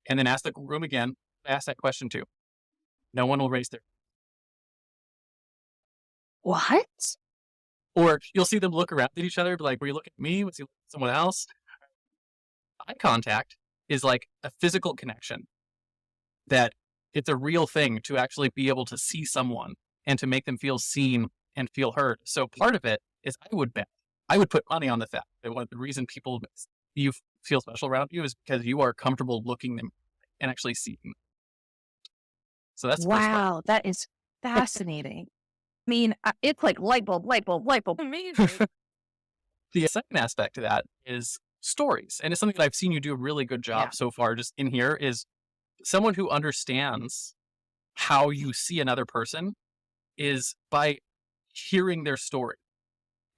and then ask the room again. Ask that question to. No one will raise their. What? Or you'll see them look around at each other, be like, were you looking at me? Was he looking at someone else? Eye contact is like a physical connection that it's a real thing to actually be able to see someone and to make them feel seen and feel heard. So part of it is I would put money on the fact that one of the reason people you feel special around you is because you are comfortable looking them and actually seeing them. So that's wow, that is fascinating. I mean, it's like light bulb. Amazing. The second aspect to that is stories. And it's something that I've seen you do a really good job so far just in here is someone who understands how you see another person is by hearing their story.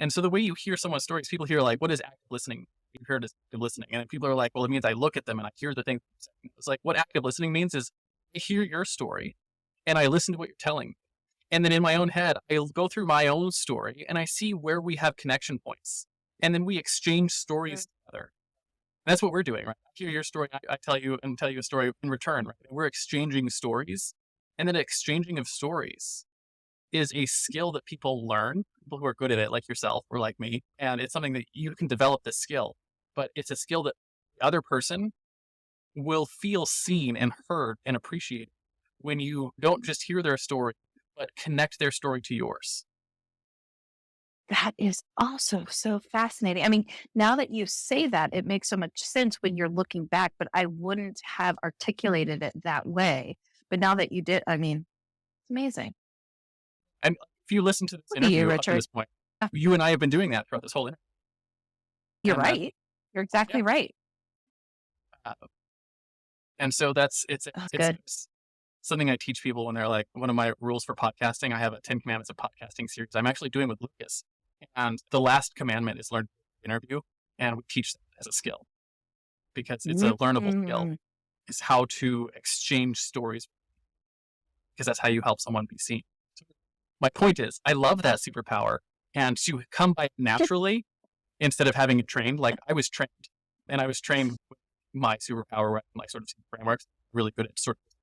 And so the way you hear someone's stories, people hear like, what is active listening? You heard as active listening. And people are like, well, it means I look at them and I hear the things. It's like what active listening means is I hear your story and I listen to what you're telling me. And then in my own head, I'll go through my own story and I see where we have connection points. And then we exchange stories together. And that's what we're doing, right? I hear your story. I tell you and tell you a story in return, right? We're exchanging stories. And then exchanging of stories is a skill that people learn, people who are good at it, like yourself or like me. And it's something that you can develop this skill, but it's a skill that the other person will feel seen and heard and appreciated when you don't just hear their story, but connect their story to yours. That is also so fascinating. I mean, now that you say that, it makes so much sense when you're looking back, but I wouldn't have articulated it that way. But now that you did, I mean, it's amazing. And if you listen to this interview up to this point, you and I have been doing that throughout this whole interview. You're right. You're exactly right. And so it's something I teach people when they're like, one of my rules for podcasting, I have a 10 commandments of podcasting series I'm actually doing with Lucas. And the last commandment is learn to interview. And we teach that as a skill because it's a learnable skill, is how to exchange stories because that's how you help someone be seen. So my point is, I love that superpower and to come by naturally instead of having it trained. Like I was trained with my superpower, my sort of frameworks, really good at sort of,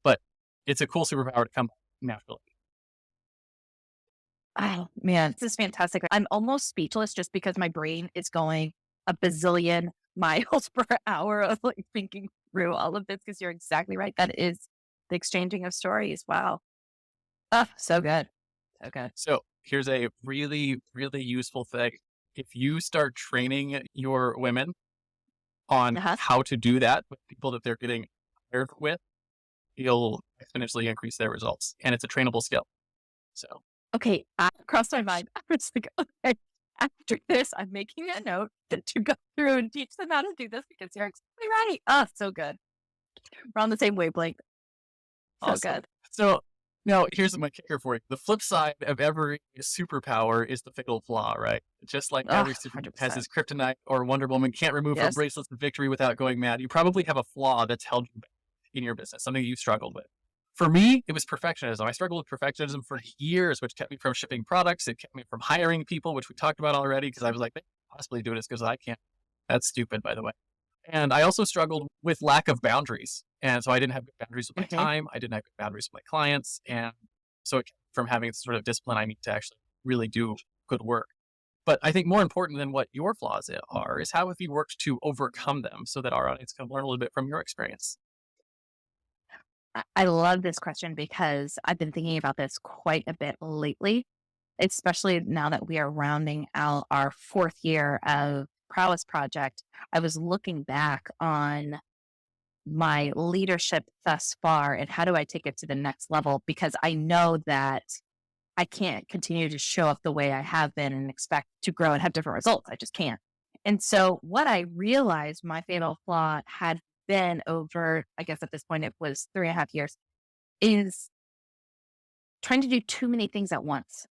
but it's a cool superpower to come by naturally. Oh man, this is fantastic. I'm almost speechless just because my brain is going a bazillion miles per hour of like thinking through all of this because you're exactly right. That is the exchanging of stories. Wow. Oh, so good. So good. So here's a really, really useful thing. If you start training your women on how to do that with people that they're getting paired with, you'll exponentially increase their results. And it's a trainable skill. So. Okay. Crossed my mind. I was like, okay, after this, I'm making a note to go through and teach them how to do this because you're exactly right. Oh, so good. We're on the same wavelength. So awesome. Good. So now here's my kicker for you. The flip side of every superpower is the fatal flaw, right? Just like every superpower has his kryptonite or Wonder Woman can't remove her bracelets of victory without going mad. You probably have a flaw that's held you back in your business, something you struggled with. For me, it was perfectionism. I struggled with perfectionism for years, which kept me from shipping products. It kept me from hiring people, which we talked about already, because I was like, they can't possibly do this because I can't. That's stupid, by the way. And I also struggled with lack of boundaries. And so I didn't have good boundaries with my time. I didn't have good boundaries with my clients. And so it kept me from having the sort of discipline I need to actually really do good work. But I think more important than what your flaws are is how have you worked to overcome them so that our audience can learn a little bit from your experience? I love this question because I've been thinking about this quite a bit lately, especially now that we are rounding out our 4th year of Prowess Project. I was looking back on my leadership thus far and how do I take it to the next level, because I know that I can't continue to show up the way I have been and expect to grow and have different results. I just can't. And so what I realized my fatal flaw had been over, I guess at this point it was 3.5 years, is trying to do too many things at once,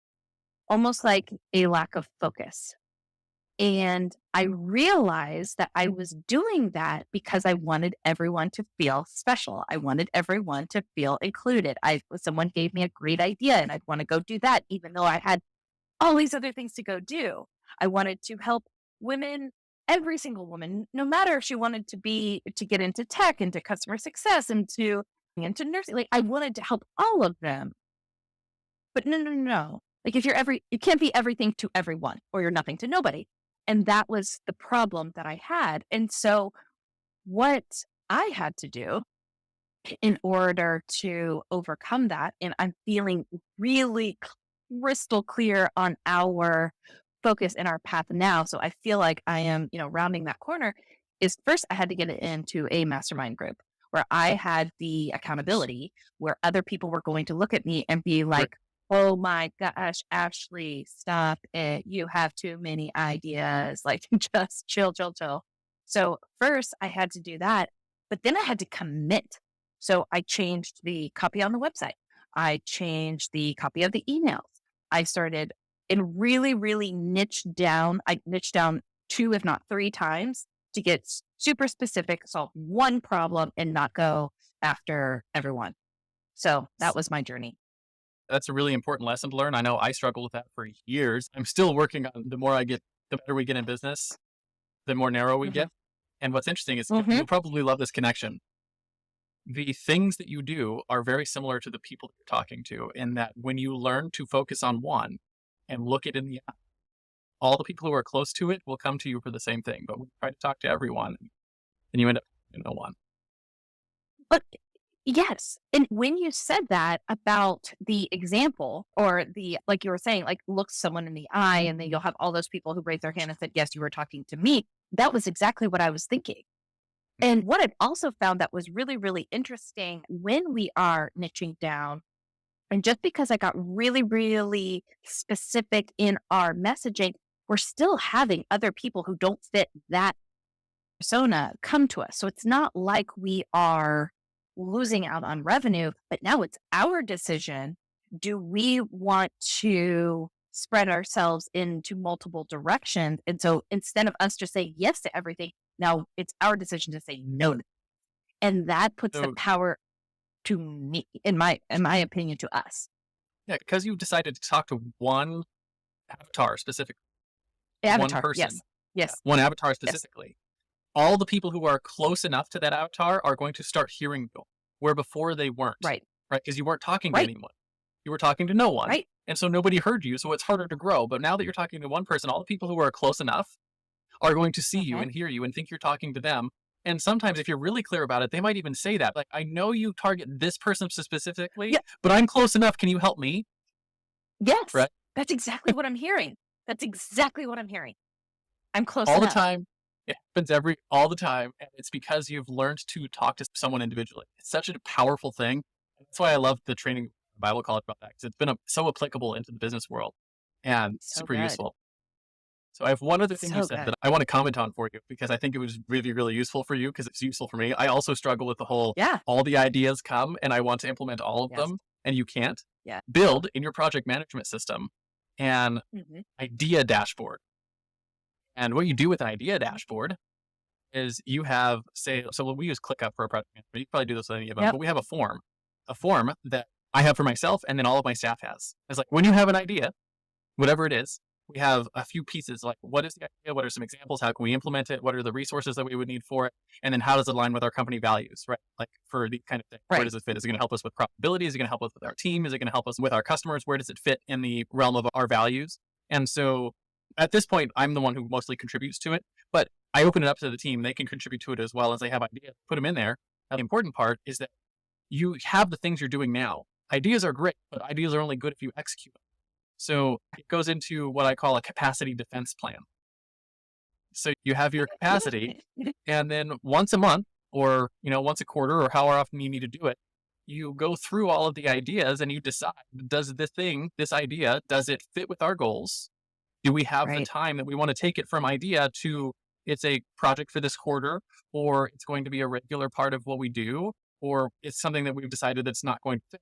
almost like a lack of focus. And I realized that I was doing that because I wanted everyone to feel special. I wanted everyone to feel included. Someone gave me a great idea and I'd want to go do that, even though I had all these other things to go do. I wanted to help women, every single woman, no matter if she wanted to get into tech, into customer success, into nursing. Like I wanted to help all of them. But no. Like if you can't be everything to everyone or you're nothing to nobody. And that was the problem that I had. And so what I had to do in order to overcome that, and I'm feeling really crystal clear on our focus and our path now. So I feel like I am, rounding that corner, is first I had to get it into a mastermind group where I had the accountability, where other people were going to look at me and be like, oh my gosh, Ashley, stop it. You have too many ideas. Like just chill. So first I had to do that, but then I had to commit. So I changed the copy on the website. I changed the copy of the emails. I started and really, really niched down. I niched down 2, if not 3 times to get super specific, solve one problem and not go after everyone. So that was my journey. That's a really important lesson to learn. I know I struggled with that for years. I'm still working on the better we get in business, the more narrow we get. And what's interesting is you'll probably love this connection. The things that you do are very similar to the people that you're talking to, in that when you learn to focus on one and look it in the eye, all the people who are close to it will come to you for the same thing. But when you try to talk to everyone, then you end up no one. But yes. And when you said that about the example or like you were saying, like look someone in the eye and then you'll have all those people who raised their hand and said, yes, you were talking to me. That was exactly what I was thinking. And what I've also found that was really, really interesting when we are niching down, and just because I got really, really specific in our messaging, we're still having other people who don't fit that persona come to us. So it's not like we are losing out on revenue, but now it's our decision. Do we want to spread ourselves into multiple directions? And so instead of us just saying yes to everything, now it's our decision to say no. And that puts the power to me, in my opinion, to us. Yeah, because you decided to talk to one avatar specifically. One person. Yes. One avatar specifically. Yes. All the people who are close enough to that avatar are going to start hearing you, where before they weren't. Right? Because you weren't talking to anyone. You were talking to no one. Right. And so nobody heard you, so it's harder to grow. But now that you're talking to one person, all the people who are close enough are going to see you and hear you and think you're talking to them. And sometimes if you're really clear about it, they might even say that. Like, I know you target this person specifically, but I'm close enough. Can you help me? Yes. Right? That's exactly what I'm hearing. I'm close enough. All the time. It happens all the time. And it's because you've learned to talk to someone individually. It's such a powerful thing. That's why I love the training Bible college about that, because it's been so applicable into the business world and super useful. So I have one other thing you said that I want to comment on for you, because I think it was really, really useful for you, because it's useful for me. I also struggle with the whole, all the ideas come and I want to implement all of them and you can't. Build in your project management system an idea dashboard. And what you do with an idea dashboard is you have, so we use ClickUp for our project management. You probably do this with any of them, but we have a form. a form that I have for myself and then all of my staff has. It's like, when you have an idea, whatever it is, we have a few pieces, like what is the idea? What are some examples? How can we implement it? What are the resources that we would need for it? And then how does it align with our company values, right? Like for these kind of things, where does it fit? Is it going to help us with profitability? Is it going to help us with our team? Is it going to help us with our customers? Where does it fit in the realm of our values? And so at this point, I'm the one who mostly contributes to it, but I open it up to the team. They can contribute to it as well as they have ideas, put them in there. Now, the important part is that you have the things you're doing now. Ideas are great, but ideas are only good if you execute them. So it goes into what I call a capacity defense plan. So you have your capacity, and then once a month or, once a quarter or however often you need to do it, you go through all of the ideas and you decide, does this idea, does it fit with our goals? Do we have the time that we want to take it from idea to it's a project for this quarter, or it's going to be a regular part of what we do, or it's something that we've decided that's not going to fit?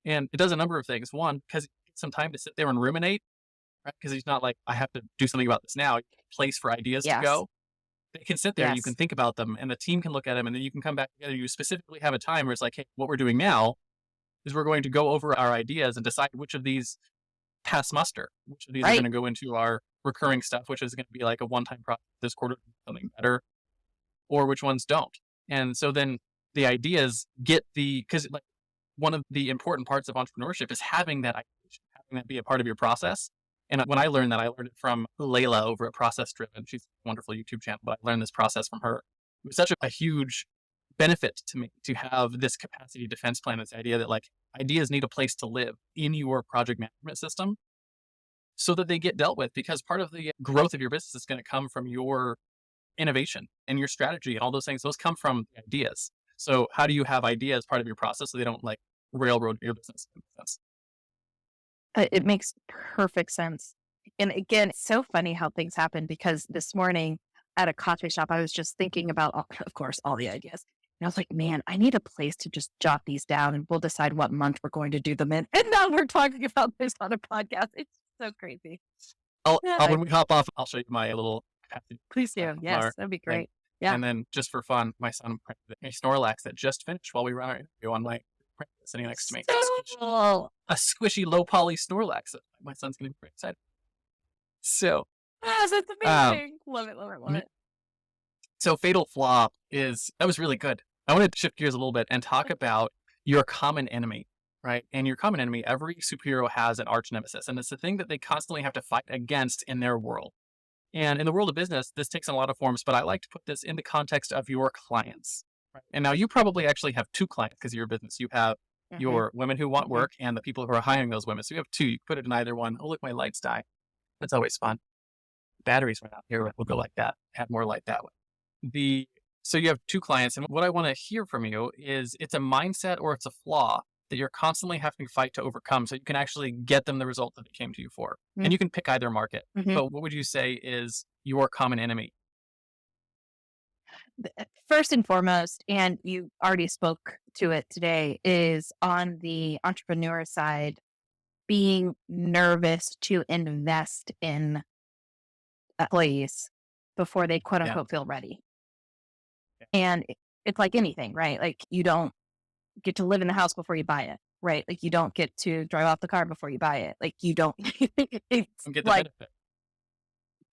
And it does a number of things. One, because some time to sit there and ruminate, right? Because it's not like I have to do something about this now. Place for ideas to go. They can sit there and you can think about them, and the team can look at them, and then you can come back together. You specifically have a time where it's like, hey, what we're doing now is we're going to go over our ideas and decide which of these pass muster, which of these are going to go into our recurring stuff, which is going to be like a one-time project this quarter, something better, or which ones don't. And so then the ideas because like one of the important parts of entrepreneurship is having that idea, having that be a part of your process. And when I learned that, I learned it from Layla over at Process Driven. She's a wonderful YouTube channel, but I learned this process from her. It was such a huge benefit to me to have this capacity defense plan, this idea that like ideas need a place to live in your project management system so that they get dealt with, because part of the growth of your business is going to come from your innovation and your strategy and all those things. Those come from the ideas. So how do you have ideas part of your process so they don't like railroad your business? It makes perfect sense. And again, it's so funny how things happen, because this morning at a coffee shop, I was just thinking about, of course, all the ideas. And I was like, man, I need a place to just jot these down and we'll decide what month we're going to do them in. And now we're talking about this on a podcast. It's so crazy. When we hop off, I'll show you my little capacity. Please do. Yes, that'd be great. Yeah. And then just for fun, my son printed a Snorlax that just finished while we were on our interview on my print sitting next to me. So A squishy low poly Snorlax. My son's going to be very excited. So. that's amazing. Love it, love it, love it. So fatal flaw that was really good. I want to shift gears a little bit and talk about your common enemy, right? And your common enemy, every superhero has an arch nemesis, and it's the thing that they constantly have to fight against in their world. And in the world of business, this takes on a lot of forms, but I like to put this in the context of your clients. Right? And now you probably actually have two clients because of your business. You have your women who want work and the people who are hiring those women. So you have two. You can put it in either one. Oh, look, my lights die. That's always fun. Batteries went out here. We'll go like that. Add more light that way. So you have two clients, and what I want to hear from you is it's a mindset or it's a flaw that you're constantly having to fight to overcome so you can actually get them the result that they came to you for. And you can pick either market. But what would you say is your common enemy? First and foremost, and you already spoke to it today, is on the entrepreneur side, being nervous to invest in employees before they quote unquote feel ready. And it's like anything, right? Like you don't get to live in the house before you buy it, right? Like you don't get to drive off the car before you buy it. Like you don't, it's Get the like, benefit.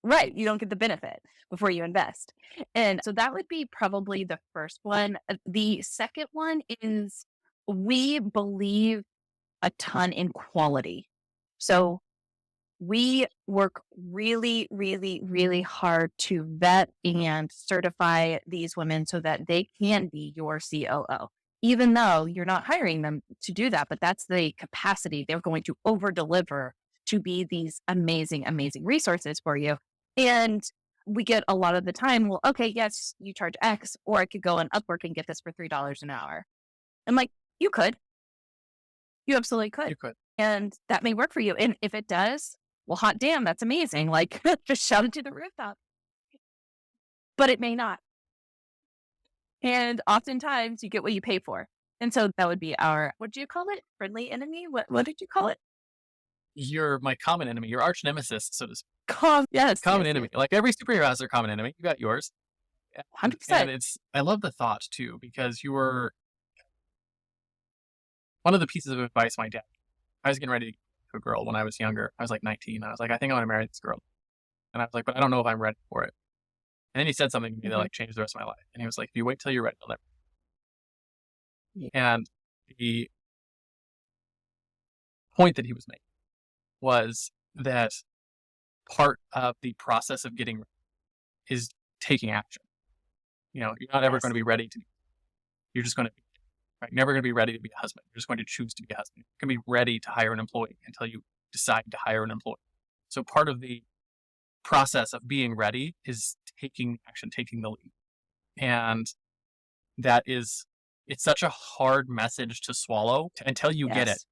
right. You don't get the benefit before you invest. And so that would be probably the first one. The second one is we believe a ton in quality. So we work really, really, really hard to vet and certify these women so that they can be your COO, even though you're not hiring them to do that. But that's the capacity. They're going to over deliver to be these amazing, amazing resources for you. And we get a lot of the time, well, okay, yes, you charge X, or I could go on Upwork and get this for $3 an hour. I'm like, you could. You absolutely could. You could. And that may work for you. And if it does, well, hot damn, that's amazing. Like, just shout it to the rooftop. But it may not. And oftentimes you get what you pay for. And so that would be our, what do you call it? Friendly enemy? What did you call it? You're my common enemy, your arch nemesis, so to speak. Yes. Common yes, enemy. yes. Like every superhero has their common enemy. You got yours. 100%. And I love the thought too, because you were one of the pieces of advice my dad, I was getting ready to get a girl when I was younger. I was like 19. I was like, I think I want to marry this girl. And I was like, but I don't know if I'm ready for it. And then he said something to me that like changed the rest of my life. And he was like, if you wait till you're ready, you'll never. Yeah. And the point that he was making was that part of the process of getting ready is taking action. You know, you're not ever Yes. going to be ready to be, you're just going to be, right? Never going to be ready to be a husband. You're just going to choose to be a husband. You're going to be ready to hire an employee until you decide to hire an employee. So part of the process of being ready is taking action, taking the lead. And that is, it's such a hard message to swallow until you get it.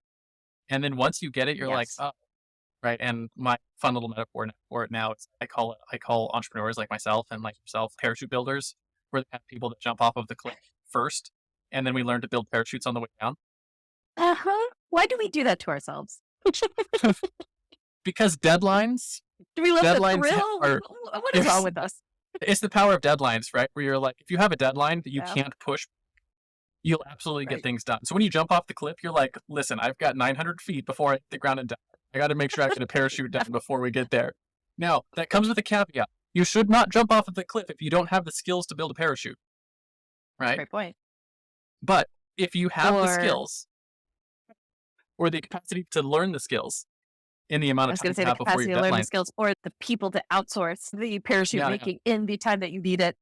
And then once you get it, you're like, oh, right. And my fun little metaphor for it now is I call entrepreneurs like myself and like yourself parachute builders, where they have people that jump off of the cliff first, and then we learn to build parachutes on the way down. Why do we do that to ourselves? Because deadlines. Do we love the Deadlines thrill? What is wrong with us? It's the power of deadlines, right? Where you're like, if you have a deadline that you Yeah. can't push, you'll absolutely get Right. things done. So when you jump off the cliff, you're like, listen, I've got 900 feet before I hit the ground and die. I got to make sure I get a parachute down before we get there. Now, that comes with a caveat. You should not jump off of the cliff if you don't have the skills to build a parachute, right? Great point. But if you have the Or- skills or the capacity to learn the skills in the amount I of was time going to say you the have before capacity your to learn the deadline, skills, or the people to outsource the parachute Yeah. making in the time that you need it.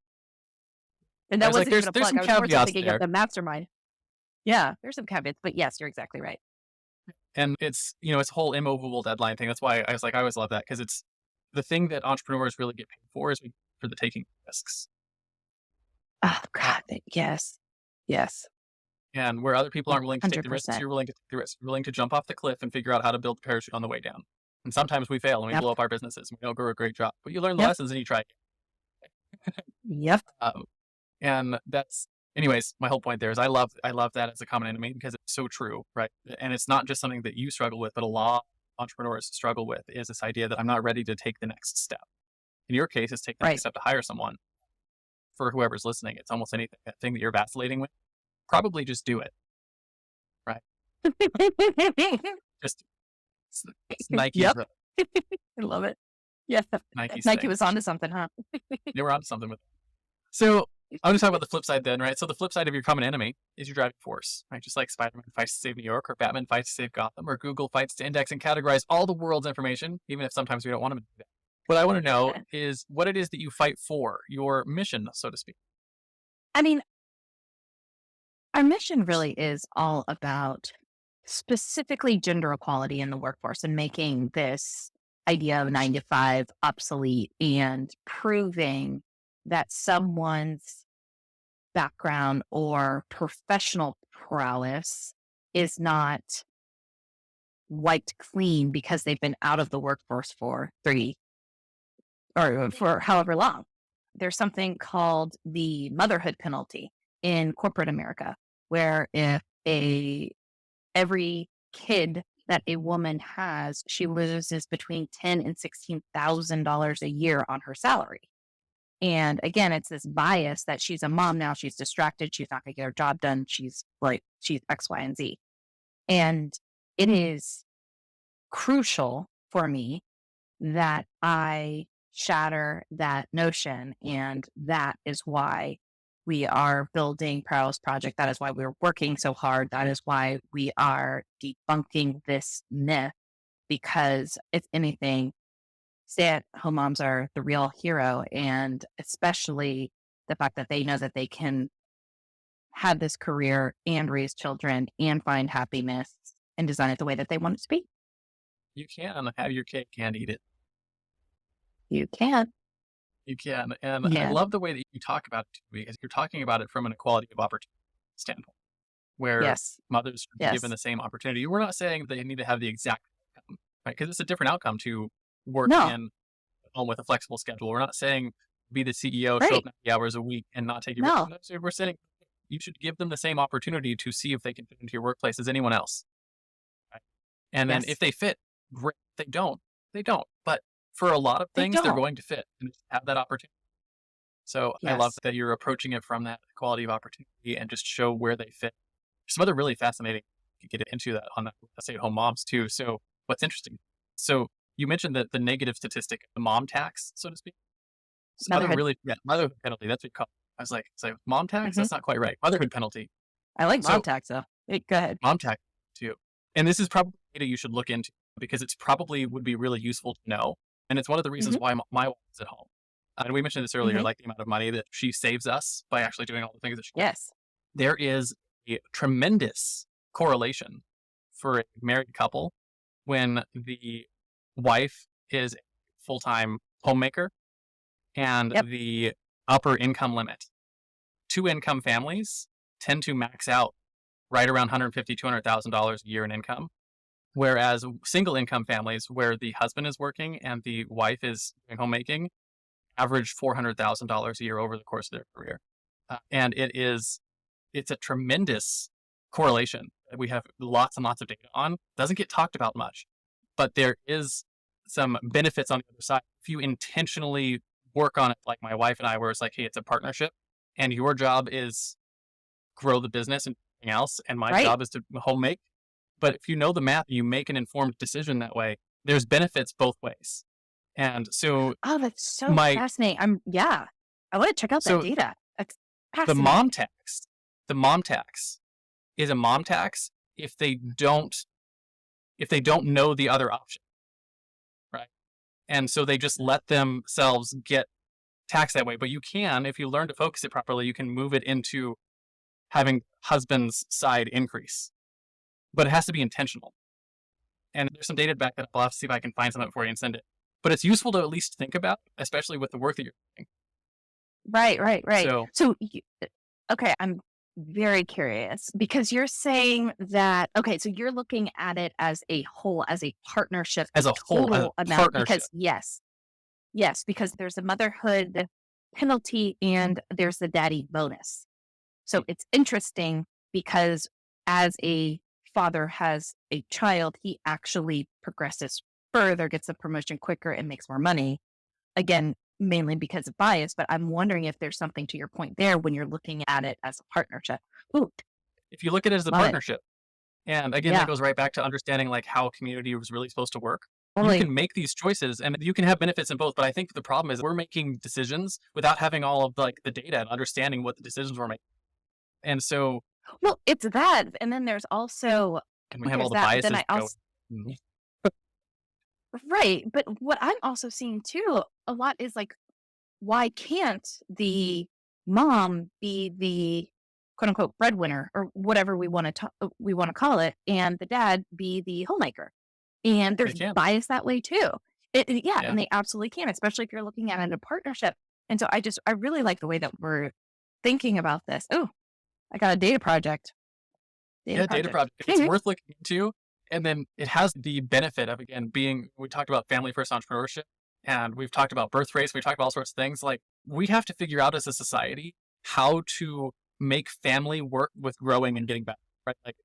And I that was like, wasn't even a there's plug. some I was more so caveats thinking there. of the mastermind. Yeah, there's some caveats, but yes, you're exactly right. And it's, you know, it's a whole immovable deadline thing. That's why I was like, I always love that, because it's the thing that entrepreneurs really get paid for is for the taking risks. Oh God, yes, yes. And where other people aren't willing to take the risks, 100%. you're willing to take the risks. You're willing to jump off the cliff and figure out how to build the parachute on the way down. And sometimes we fail and we Yep. blow up our businesses and we don't do a great job. But you learn the Yep. lessons and you try. Yep. And that's, anyways, my whole point there is I love that as a common enemy, because it's so true, right? And it's not just something that you struggle with, but a lot of entrepreneurs struggle with, is this idea that I'm not ready to take the next step. In your case, it's take the Right. next step to hire someone. For whoever's listening, it's almost anything, that thing that you're vacillating with, probably just do it. Just it's Nike's, Yep. I love it. Yeah, Nike's Nike thing. was onto something, huh? They were onto something with it. So I want to talk about the flip side then, right? So the flip side of your common enemy is your driving force, right? Just like Spider-Man fights to save New York, or Batman fights to save Gotham, or Google fights to index and categorize all the world's information, even if sometimes we don't want them to do that. What I want to know is what it is that you fight for, your mission, so to speak. I mean, our mission really is all about specifically gender equality in the workforce and making this idea of 9 to 5 obsolete, and proving that someone's background or professional prowess is not wiped clean because they've been out of the workforce for 3 or for however long. There's something called the motherhood penalty in corporate America, where if every kid that a woman has, she loses between $10,000 and $16,000 a year on her salary. And again, it's this bias that she's a mom now, she's distracted, she's not going to get her job done, she's X, Y, and Z. And it is crucial for me that I shatter that notion. And that is why we are building Prowess Project. That is why we're working so hard. That is why we are debunking this myth, because if anything, stay-at-home moms are the real hero, and especially the fact that they know that they can have this career and raise children and find happiness and design it the way that they want it to be. You can have your cake and eat it. You can. You can. And I love the way that you talk about it, because you're talking about it from an equality of opportunity standpoint, where Yes. mothers should be Yes. given the same opportunity. We're not saying they need to have the exact outcome, right? Because it's a different outcome to work No. in home with a flexible schedule. We're not saying be the CEO, show Right. up 90 hours a week and not take your No. break. We're saying you should give them the same opportunity to see if they can fit into your workplace as anyone else. Right? And then Yes. if they fit, great. If they don't, they don't. But for a lot of They things, they're don't. going to fit and have that opportunity. So I love Yes. that you're approaching it from that equality of opportunity and just show where they fit. Some other really fascinating get into that on the stay-at-home moms too. So what's interesting? So you mentioned that the negative statistic, the mom tax, so to speak. So Motherhood. motherhood penalty. That's what you call it. I was like, mom tax? Hmm. That's not quite right. Motherhood penalty. I like mom So tax though. Hey, go ahead. mom tax too. And this is probably data you should look into because it's probably would be really useful to know. And it's one of the reasons Hmm. why my wife is at home. And we mentioned this earlier, Hmm. like the amount of money that she saves us by actually doing all the things that she does. Yes. There is a tremendous correlation for a married couple when the wife is a full-time homemaker and Yep. the upper income limit. Two income families tend to max out right around $150,000, $200,000 a year in income. Whereas single income families where the husband is working and the wife is doing homemaking average $400,000 a year over the course of their career. And it's a tremendous correlation that we have lots and lots of data on. Doesn't get talked about much, but there is some benefits on the other side. If you intentionally work on it, like my wife and I, where it's like, hey, it's a partnership and your job is grow the business and everything else, and my Right. job is to homemake. But if you know the math, you make an informed decision that way. There's benefits both ways. And so Oh, that's so my fascinating. I want to check out that so data. That's the fascinating. mom tax is a mom tax if they don't know the other option, right? And so they just let themselves get taxed that way. But you can, if you learn to focus it properly, you can move it into having husband's side increase. But it has to be intentional. And there's some data back that I'll have to see if I can find something for you and send it. But it's useful to at least think about, especially with the work that you're doing. Right. So Okay, I'm very curious because you're saying that, okay, so you're looking at it as a whole, as a partnership, as a whole, as total a amount, partnership, because yes, because there's a motherhood penalty and there's the daddy bonus. So it's interesting because as a father has a child, he actually progresses further, gets a promotion quicker, and makes more money. Again, mainly because of bias, but I'm wondering if there's something to your point there when you're looking at it as a partnership. Ooh, if you look at it as a love it. partnership, and again, Yeah, that goes right back to understanding like how community was really supposed to work. You totally. can make these choices and you can have benefits in both. But I think the problem is we're making decisions without having all of like the data and understanding what the decisions we're making. And so Well, it's that. And then there's also, and we have all there's the that, but biases then I going. also, right. But what I'm also seeing too a lot is like, why can't the mom be the quote unquote breadwinner or whatever we want to call it, and the dad be the homemaker? And They there's can. bias that way too. Yeah, Yeah. and they absolutely can, especially if you're looking at it in a partnership. And so I really like the way that we're thinking about this. Oh, I got a data project. Data project. It's worth looking into. And then it has the benefit of, again, we talked about family first entrepreneurship and we've talked about birth rates. We've talked about all sorts of things. Like we have to figure out as a society how to make family work with growing and getting better, right? Like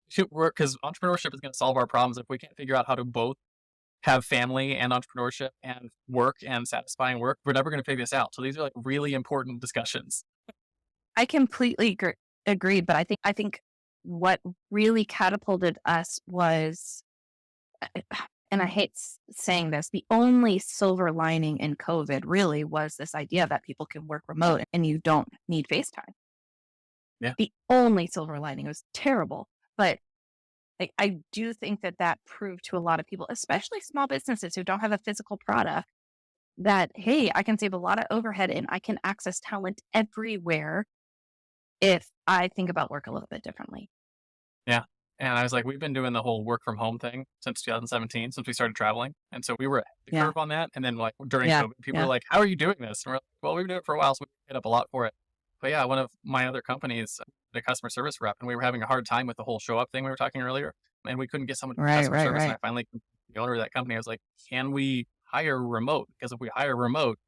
should work because entrepreneurship is going to solve our problems. If we can't figure out how to both have family and entrepreneurship and work and satisfying work, we're never going to figure this out. So these are like really important discussions. I completely agree, but I think what really catapulted us was, and I hate saying this, the only silver lining in COVID really was this idea that people can work remote and you don't need FaceTime. Yeah. The only silver lining. It was terrible, but I do think that proved to a lot of people, especially small businesses who don't have a physical product, that, hey, I can save a lot of overhead and I can access talent everywhere if I think about work a little bit differently. Yeah. And I was like, we've been doing the whole work from home thing since 2017, since we started traveling. And so we were ahead of the Yeah. curve on that. And then like during Yeah. COVID, people Yeah. were like, how are you doing this? And we're like, well, we've been doing it for a while, so we hit up a lot for it. But yeah, one of my other companies, the customer service rep, and we were having a hard time with the whole show up thing we were talking earlier. And we couldn't get someone to do customer service. And I finally, the owner of that company, I was like, can we hire remote? Because if we hire remote,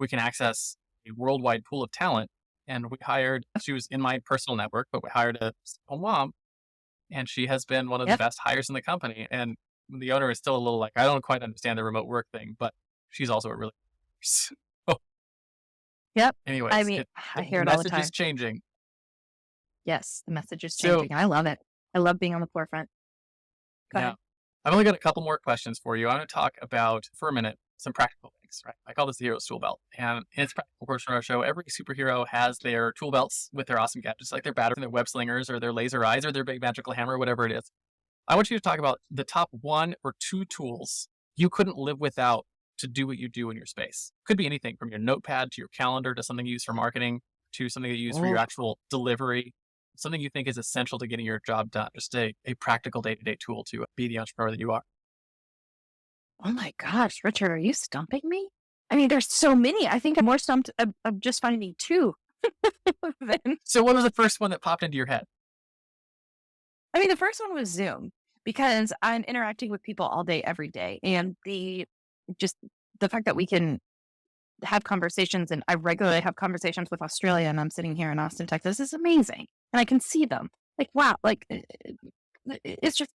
we can access a worldwide pool of talent. And we hired, she was in my personal network, but we hired a stay-at-home mom. And she has been one of the best hires in the company. And the owner is still a little like, I don't quite understand the remote work thing, but she's also a really Yep. Anyways, I mean, I hear it all the time. message is changing. Yes, the message is changing. I love it. I love being on the forefront. Go ahead. I've only got a couple more questions for you. I want to talk about, for a minute, some practical things, right? I call this the hero's tool belt. And in its practical portion of our show, every superhero has their tool belts with their awesome gadgets, like their battery, their web slingers, or their laser eyes, or their big magical hammer, whatever it is. I want you to talk about the top 1 or 2 tools you couldn't live without to do what you do in your space. Could be anything from your notepad to your calendar to something you use for marketing to something that you use for your actual delivery, something you think is essential to getting your job done, just a practical day-to-day tool to be the entrepreneur that you are. Oh my gosh, Richard, are you stumping me? I mean, there's so many. I think I'm more stumped of just finding 2. So what was the first one that popped into your head? I mean, the first one was Zoom, because I'm interacting with people all day, every day. And the fact that we can have conversations, and I regularly have conversations with Australia, and I'm sitting here in Austin, Texas, is amazing. And I can see them. Like, wow, like it's just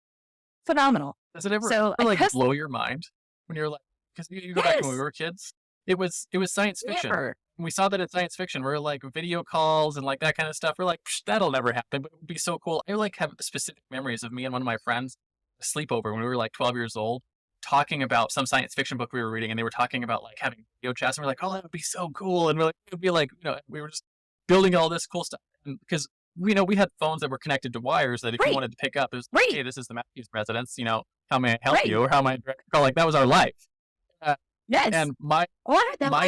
phenomenal. Does it ever So blow your mind when you're like, because you go back to when we were kids, it was science fiction. Never. When we saw that in science fiction, we're like video calls and like that kind of stuff. We're like, that'll never happen, but it would be so cool. I like have specific memories of me and one of my friends, a sleepover when we were like 12 years old, talking about some science fiction book we were reading, and they were talking about like having video chats, and we're like, oh, that would be so cool. And we're like, it would be like, we were just building all this cool stuff. And because we had phones that were connected to wires that if you wanted to pick up, it was like, hey, this is the Matthews residence, how may I help you? Or how may I direct a call? Like that was our life. Yes. And my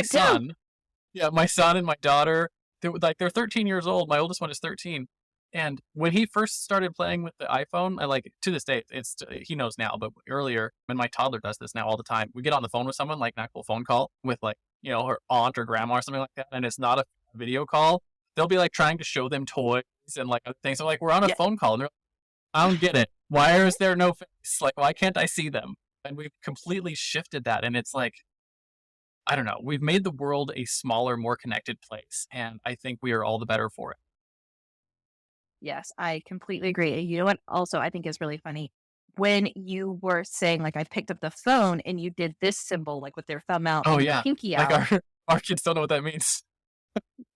son, my son and my daughter, they're 13 years old. My oldest one is 13. And when he first started playing with the iPhone, I to this day, he knows now, but earlier, and my toddler does this now all the time. We get on the phone with someone, like an actual phone call with her aunt or grandma or something like that, and it's not a video call. They'll be like trying to show them toys and like other things. So like, we're on a phone call, and they're like, I don't get it. Why is there no face? Like, why can't I see them? And we've completely shifted that. And it's like, I don't know. We've made the world a smaller, more connected place. And I think we are all the better for it. Yes, I completely agree. You know what also I think is really funny? When you were saying, like, I picked up the phone and you did this symbol, like with their thumb out and their pinky out. Like our kids don't know what that means.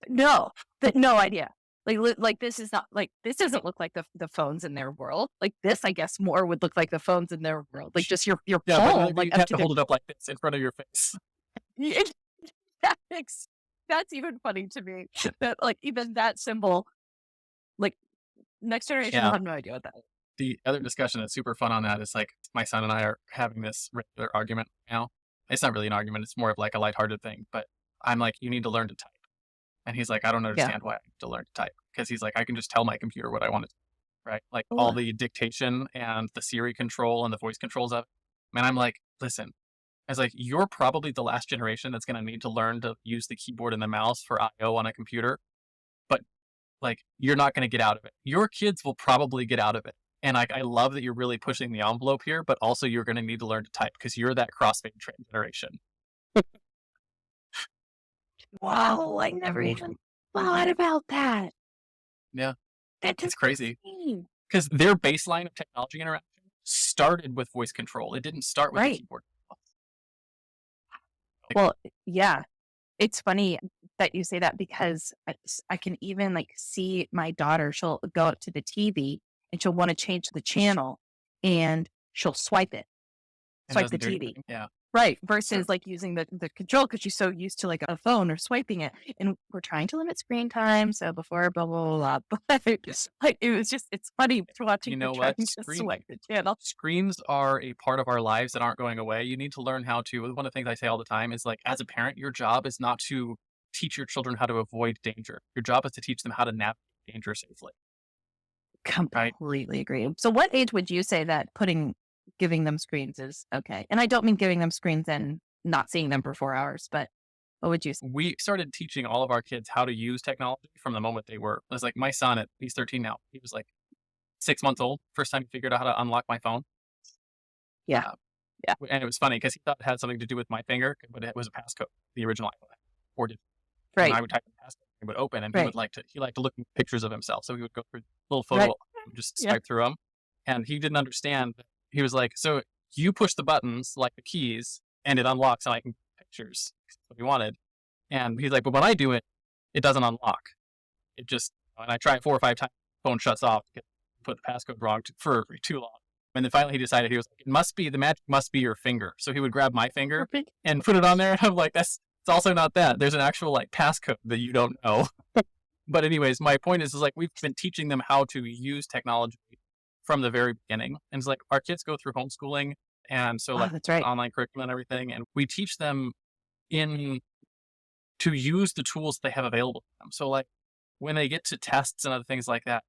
No idea. Like this is not like, this doesn't look like the phones in their world. Like this, I guess, more would look like the phones in their world. Like just your palm, like you have to hold it up like this in front of your face. That's even funny to me. That like even that symbol, like next generation will have no idea what that is. The other discussion that's super fun on that is like my son and I are having this regular argument now. It's not really an argument. It's more of like a lighthearted thing. But I'm like, you need to learn to type. And he's like, I don't understand why I need to learn to type. Because he's like, I can just tell my computer what I want to do, right? Like all the dictation and the Siri control and the voice controls of it. And I'm like, listen, I was like, you're probably the last generation that's going to need to learn to use the keyboard and the mouse for I/O on a computer. But like, you're not going to get out of it. Your kids will probably get out of it. And I love that you're really pushing the envelope here, but also you're going to need to learn to type because you're that crossfade trained generation. Wow, I never even thought about that. Yeah, That's crazy. Because their baseline of technology interaction started with voice control. It didn't start with the keyboard. Well, yeah, it's funny that you say that because I can even like see my daughter. She'll go up to the TV and she'll want to change the channel and she'll swipe the TV. Yeah. Right. Versus like using the control because she's so used to like a phone or swiping it. And we're trying to limit screen time. So before blah, blah, blah, blah. But it was just, it's funny watching her trying to swipe the channel. Screens are a part of our lives that aren't going away. You need to learn how to, one of the things I say all the time is like, as a parent, your job is not to teach your children how to avoid danger. Your job is to teach them how to navigate danger safely. Completely agree. So what age would you say that giving them screens is okay? And I don't mean giving them screens and not seeing them for 4 hours, but what would you say? We started teaching all of our kids how to use technology from the moment they were. It was like my son, he's 13 now. He was like 6 months old. First time he figured out how to unlock my phone. Yeah. And it was funny because he thought it had something to do with my finger, but it was a passcode, the original iPhone. Right. And I would type the passcode, it would open, and he liked to look at pictures of himself. So he would go through little photo, just swipe through them. And he didn't understand. He was like, so you push the buttons like the keys and it unlocks and I can pictures. That's what he wanted. And he's like, but when I do it, it doesn't unlock. It just, and I try it 4 or 5 times, phone shuts off, put the passcode wrong for too long. And then finally he decided, he was like, the magic must be your finger. So he would grab my finger Perfect. and put it on there. And I'm like, it's also not that. There's an actual like passcode that you don't know. But anyways, my point is like, we've been teaching them how to use technology from the very beginning. And it's like, our kids go through homeschooling. And so like That's right. online curriculum and everything. And we teach them to use the tools they have available to them. So like when they get to tests and other things like that,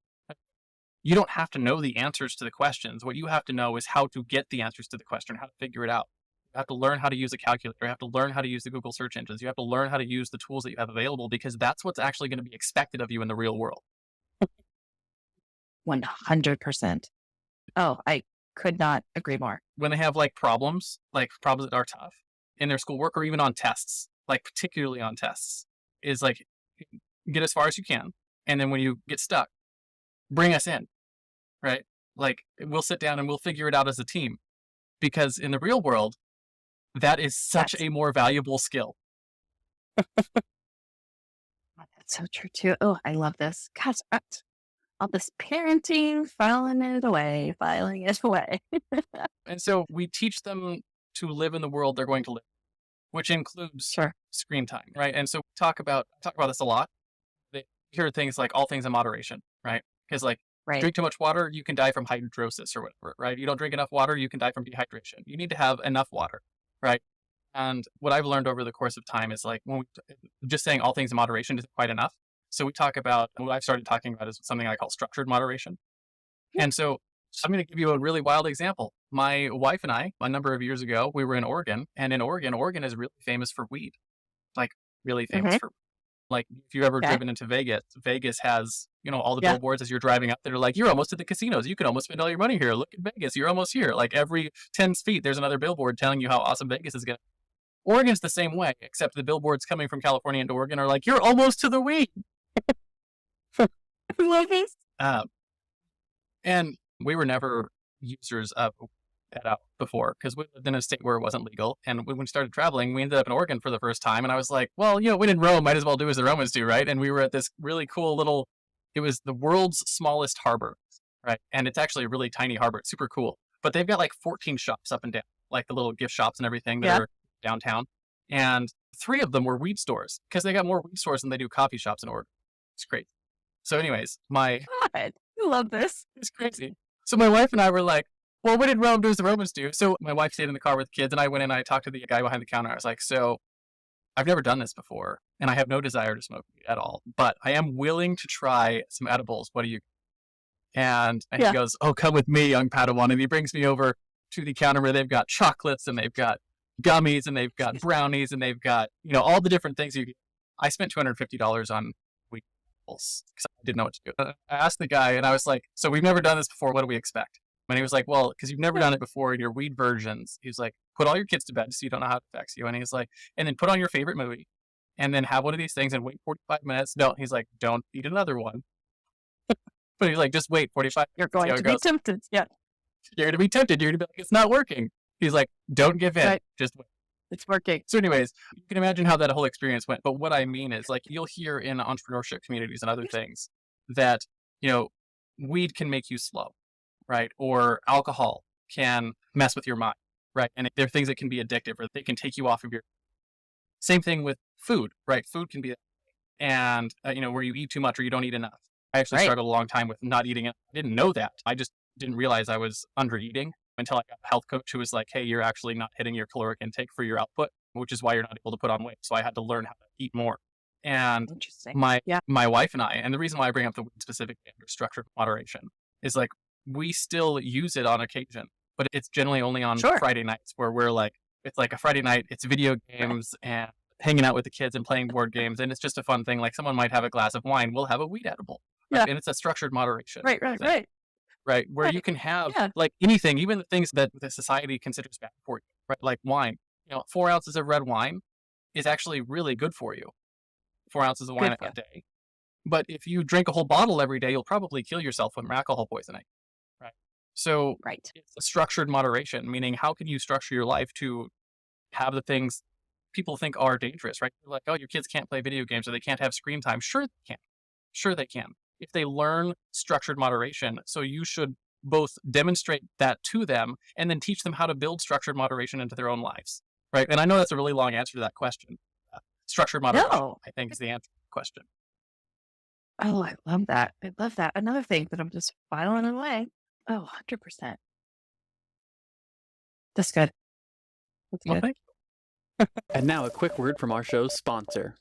you don't have to know the answers to the questions. What you have to know is how to get the answers to the question, how to figure it out. You have to learn how to use a calculator. You have to learn how to use the Google search engines. You have to learn how to use the tools that you have available, because that's what's actually going to be expected of you in the real world. 100%. Oh, I could not agree more. When they have like problems that are tough in their schoolwork or even on tests, like particularly on tests, is like, get as far as you can. And then when you get stuck, bring us in, right? Like we'll sit down and we'll figure it out as a team, because in the real world, that is such a more valuable skill. That's so true too. Oh, I love this. Gosh, all this parenting, filing it away. And so we teach them to live in the world they're going to live, which includes screen time, right? And so we talk about this a lot. They hear things like all things in moderation, right? Because like, drink too much water, you can die from hydrosis or whatever, right? You don't drink enough water, you can die from dehydration. You need to have enough water, right? And what I've learned over the course of time is like, just saying all things in moderation isn't quite enough. So we talk about, what I've started talking about is something I call structured moderation. And so I'm going to give you a really wild example. My wife and I, a number of years ago, we were in Oregon, and in Oregon is really famous for weed, like really famous for. Like if you've ever driven into Vegas, Vegas has, all the billboards as you're driving up that are like, you're almost at the casinos. You can almost spend all your money here. Look at Vegas. You're almost here. Like every 10 feet, there's another billboard telling you how awesome Vegas is going to be. Oregon's the same way, except the billboards coming from California into Oregon are like, you're almost to the weed. I love this. And we were never users of that out before, because we lived in a state where it wasn't legal. And when we started traveling, we ended up in Oregon for the first time. And I was like, well, when in Rome, might as well do as the Romans do, right? And we were at this really cool it was the world's smallest harbor, right? And it's actually a really tiny harbor. It's super cool. But they've got like 14 shops up and down, like the little gift shops and everything that are downtown. And 3 of them were weed stores, because they got more weed stores than they do coffee shops in Oregon. It's great. So anyways, God, I love this. It's crazy. So my wife and I were like, well, what did Rome do as the Romans do? So my wife stayed in the car with the kids, and I went in and I talked to the guy behind the counter. I was like, so I've never done this before, and I have no desire to smoke weed at all, but I am willing to try some edibles. What do you? And he goes, oh, come with me, young Padawan. And he brings me over to the counter where they've got chocolates and they've got gummies and they've got brownies and they've got, all the different things I spent $250 on weed edibles because I didn't know what to do. I asked the guy and I was like, so we've never done this before. What do we expect? And he was like, well, because you've never done it before in your weed versions. He was like, put all your kids to bed so you don't know how it affects you. And he's like, and then put on your favorite movie and then have one of these things and wait 45 minutes. No, he's like, don't eat another one. But he's like, just wait 45 minutes. You're going to be tempted. Yeah. You're going to be tempted. You're going to be like, it's not working. He's like, don't give in. Right. Just wait. It's working. So anyways, you can imagine how that whole experience went. But what I mean is like, you'll hear in entrepreneurship communities and other things that, weed can make you slow, right? Or alcohol can mess with your mind, right? And there are things that can be addictive or they can take you off of your. Same thing with food, right? Food can be, and where you eat too much or you don't eat enough. I actually struggled a long time with not eating it. I didn't know that. I just didn't realize I was under eating until I got a health coach who was like, hey, you're actually not hitting your caloric intake for your output, which is why you're not able to put on weight. So I had to learn how to eat more. And my wife and I, and the reason why I bring up the weed specifically under structured moderation is like, we still use it on occasion, but it's generally only on Friday nights where we're like, it's like a Friday night, it's video games and hanging out with the kids and playing board games. And it's just a fun thing. Like someone might have a glass of wine, we'll have a weed edible. Right? And it's a structured moderation. Right. Where you can have like anything, even the things that the society considers bad for you, right? Like wine, 4 ounces of red wine is actually really good for you. 4 ounces of wine a day. But if you drink a whole bottle every day, you'll probably kill yourself from alcohol poisoning. Right. So it's a structured moderation, meaning how can you structure your life to have the things people think are dangerous, right? You're like, oh, your kids can't play video games or they can't have screen time. Sure they can. if they learn structured moderation. So you should both demonstrate that to them and then teach them how to build structured moderation into their own lives, right? And I know that's a really long answer to that question. Structured moderation, No. I think, is the answer to the question. Oh, I love that. I love that. Another thing that I'm just filing away. Oh, 100%. That's good. That's Well, good. thank And now a quick word from our show's sponsor.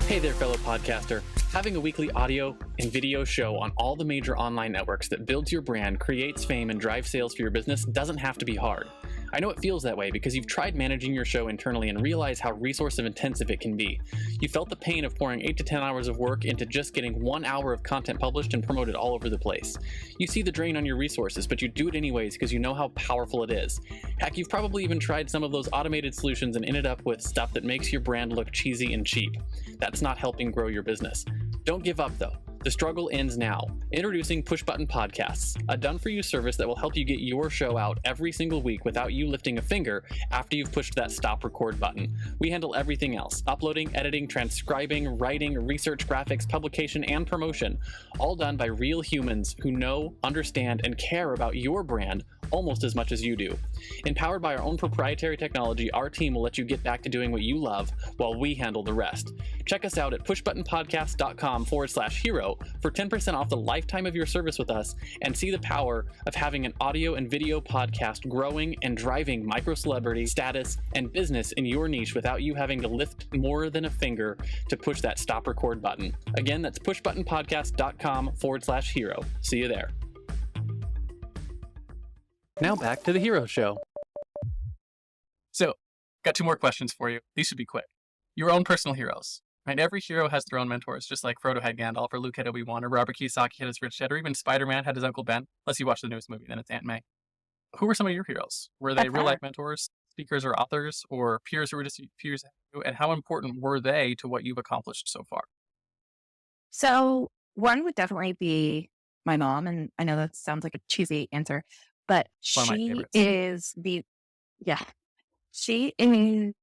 Hey there, fellow podcaster. Having a weekly audio and video show on all the major online networks that builds your brand, creates fame, and drives sales for your business doesn't have to be hard. I know it feels that way because you've tried managing your show internally and realize how resource intensive it can be. You felt the pain of pouring 8 to 10 hours of work into just getting 1 hour of content published and promoted all over the place. You see the drain on your resources, but you do it anyways because you know how powerful it is. Heck, you've probably even tried some of those automated solutions and ended up with stuff that makes your brand look cheesy and cheap. That's not helping grow your business. Don't give up though. The struggle ends now. Introducing Push Button Podcasts, a done-for-you service that will help you get your show out every single week without you lifting a finger after you've pushed that stop record button. We handle everything else: uploading, editing, transcribing, writing, research, graphics, publication, and promotion, all done by real humans who know, understand, and care about your brand almost as much as you do. Empowered by our own proprietary technology, our team will let you get back to doing what you love while we handle the rest. Check us out at pushbuttonpodcast.com/hero for 10% off the lifetime of your service with us, and see the power of having an audio and video podcast growing and driving micro celebrity status and business in your niche without you having to lift more than a finger to push that stop record button. Again, that's pushbuttonpodcast.com/hero. See you there. Now back to the Hero Show. So, got 2 more questions for you. These should be quick. Your own personal heroes, right? Every hero has their own mentors, just like Frodo had Gandalf, or Luke had Obi-Wan, or Robert Kiyosaki had his Rich Dad, or even Spider-Man had his Uncle Ben. Unless you watch the newest movie, then it's Aunt May. Who were some of your heroes? Were they real-life mentors, speakers, or authors, or peers who were just peers? And how important were they to what you've accomplished so far? So one would definitely be my mom. And I know that sounds like a cheesy answer, but One of my she favorites. is she is,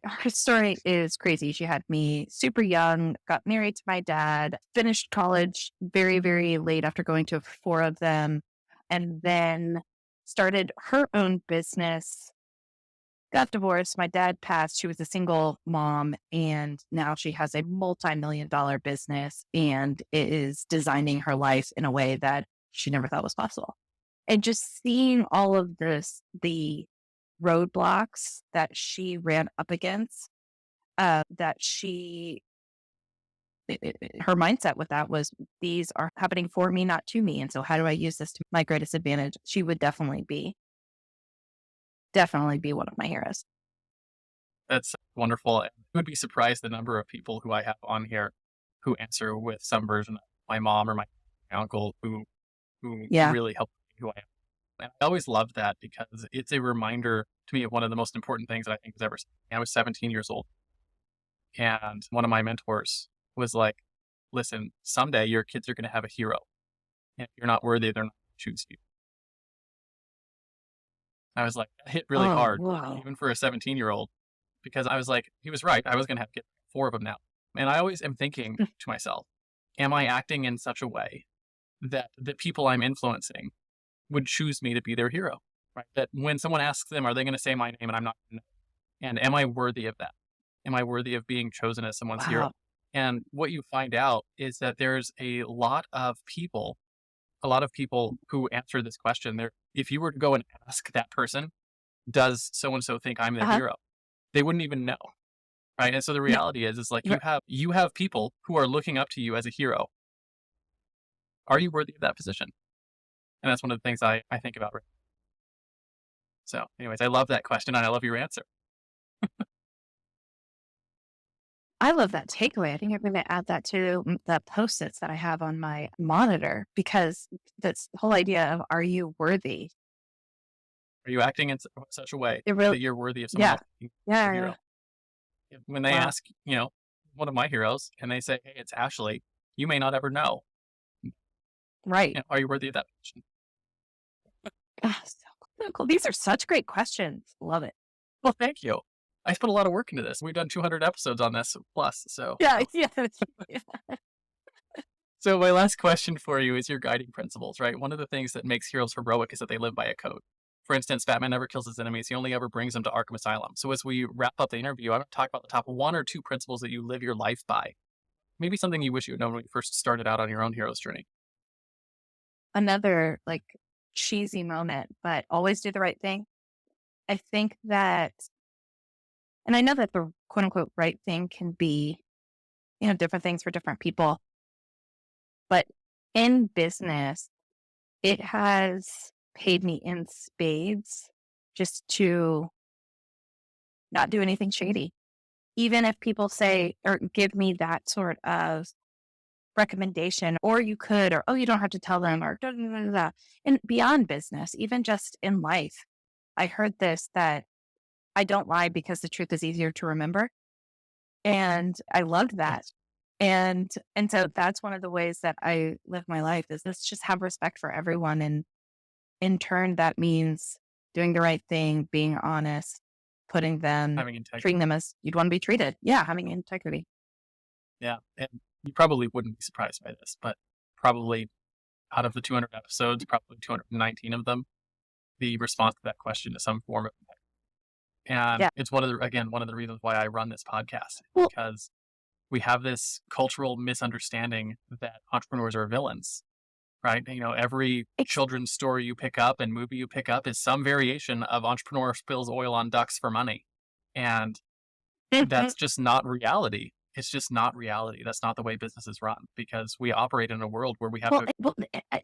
her story is crazy. She had me super young, got married to my dad, finished college very, very late after going to 4 of them, and then started her own business, got divorced. My dad passed. She was a single mom, and now she has a multi-million-dollar business and is designing her life in a way that she never thought was possible. And just seeing all of this, the roadblocks that she ran up against, her mindset with that was, these are happening for me, not to me. And so how do I use this to my greatest advantage? She would definitely be one of my heroes. That's wonderful. You would be surprised the number of people who I have on here who answer with some version of my mom or my uncle who really helped me who I am. And I always loved that because it's a reminder to me of one of the most important things that I think was ever said. I was 17 years old, and one of my mentors was like, listen, someday your kids are going to have a hero. And if you're not worthy, they're not going to choose you. I was like, that hit really hard, even for a 17-year-old, because I was like, he was right. I was going to have kids, 4 of them now. And I always am thinking to myself, am I acting in such a way that the people I'm influencing would choose me to be their hero, right? That when someone asks them, are they going to say my name, and I'm not going to know? And am I worthy of that? Am I worthy of being chosen as someone's hero? And what you find out is that there's a lot of people who answer this question. If you were to go and ask that person, does so-and-so think I'm their hero? They wouldn't even know, right? And so the reality is like you have people who are looking up to you as a hero. Are you worthy of that position? And that's one of the things I think about. So anyways, I love that question and I love your answer. I love that takeaway. I think I'm going to add that to the Post-its that I have on my monitor, because that's the whole idea of, are you worthy? Are you acting in such a way that you're worthy of someone else being your hero? When they ask, one of my heroes, and they say, hey, it's Ashley, you may not ever know. Right. Are you worthy of that position? So cool. These are such great questions. Love it. Well, thank you. I put a lot of work into this. We've done 200 episodes on this plus. So, Yeah, yeah. so my last question for you is your guiding principles, right? One of the things that makes heroes heroic is that they live by a code. For instance, Batman never kills his enemies. He only ever brings them to Arkham Asylum. So as we wrap up the interview, I want to talk about the top 1 or 2 principles that you live your life by. Maybe something you wish you had known when you first started out on your own hero's journey. Another like cheesy moment, but always do the right thing. I think that, and I know that the quote unquote right thing can be, different things for different people, but in business, it has paid me in spades just to not do anything shady. Even if people say or give me that sort of recommendation, or you could, or, oh, you don't have to tell them, or da, da, da, da, da. And beyond business, even just in life, I heard this, that I don't lie because the truth is easier to remember. And I loved that. And so that's one of the ways that I live my life, is let's just have respect for everyone. And in turn, that means doing the right thing, being honest, Having integrity. treating them as you'd want to be treated. Yeah, having integrity. Yeah. And you probably wouldn't be surprised by this, but probably out of the 200 episodes, probably 219 of them, the response to that question is some form of integrity. And it's one of the reasons why I run this podcast, because we have this cultural misunderstanding that entrepreneurs are villains, right? Every children's story you pick up and movie you pick up is some variation of entrepreneur spills oil on ducks for money. And that's just not reality. It's just not reality. That's not the way businesses run, because we operate in a world where we have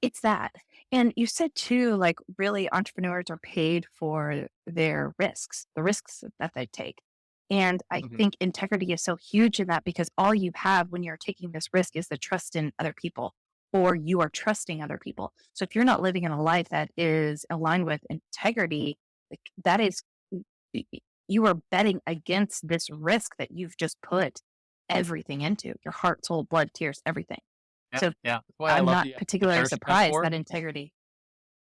It's that. And you said too, like, really entrepreneurs are paid for their risks, the risks that they take. And I think integrity is so huge in that, because all you have when you're taking this risk is the trust in other people, or you are trusting other people. So if you're not living in a life that is aligned with integrity, like, that is, you are betting against this risk that you've just put everything into, your heart, soul, blood, tears, everything. So That's why I'm not the particularly parachute surprised metaphor. that integrity.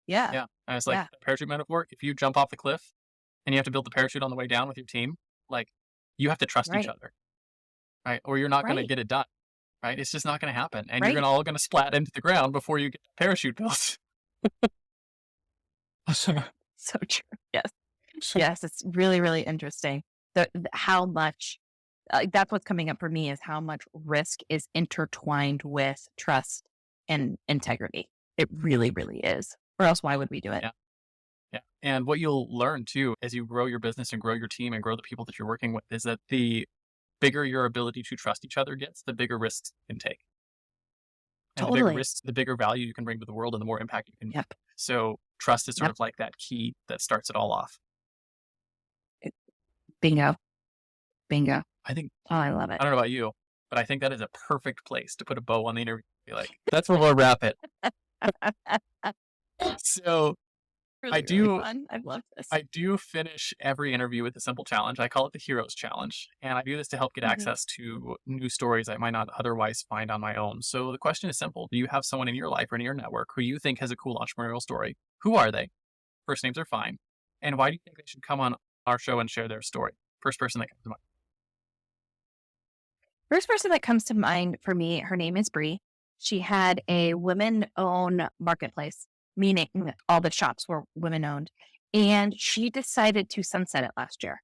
Yeah. Yeah. And it's like the parachute metaphor. If you jump off the cliff and you have to build the parachute on the way down with your team, like, you have to trust each other, right? Or you're not going to get it done, right? It's just not going to happen. And you're all going to splat into the ground before you get the parachute built. So true. Yes. Yes. It's really, really interesting. How much, that's what's coming up for me, is how much risk is intertwined with trust and integrity. It really, really is. Or else why would we do it? Yeah. Yeah. And what you'll learn too, as you grow your business and grow your team and grow the people that you're working with, is that the bigger your ability to trust each other gets, the bigger risks you can take. And the bigger risks, the bigger value you can bring to the world, and the more impact you can make. So trust is sort of like that key that starts it all off. Bingo. I love it. I don't know about you, but I think that is a perfect place to put a bow on the interview. Be like, that's where we'll wrap it. So Really fun. I love this. I do finish every interview with a simple challenge. I call it the Heroes Challenge. And I do this to help get access to new stories I might not otherwise find on my own. So the question is simple. Do you have someone in your life or in your network who you think has a cool entrepreneurial story? Who are they? First names are fine. And why do you think they should come on our show and share their story? First person that comes to mind. First person that comes to mind for me, her name is Bree. She had a women-owned marketplace, meaning all the shops were women-owned, and she decided to sunset it last year.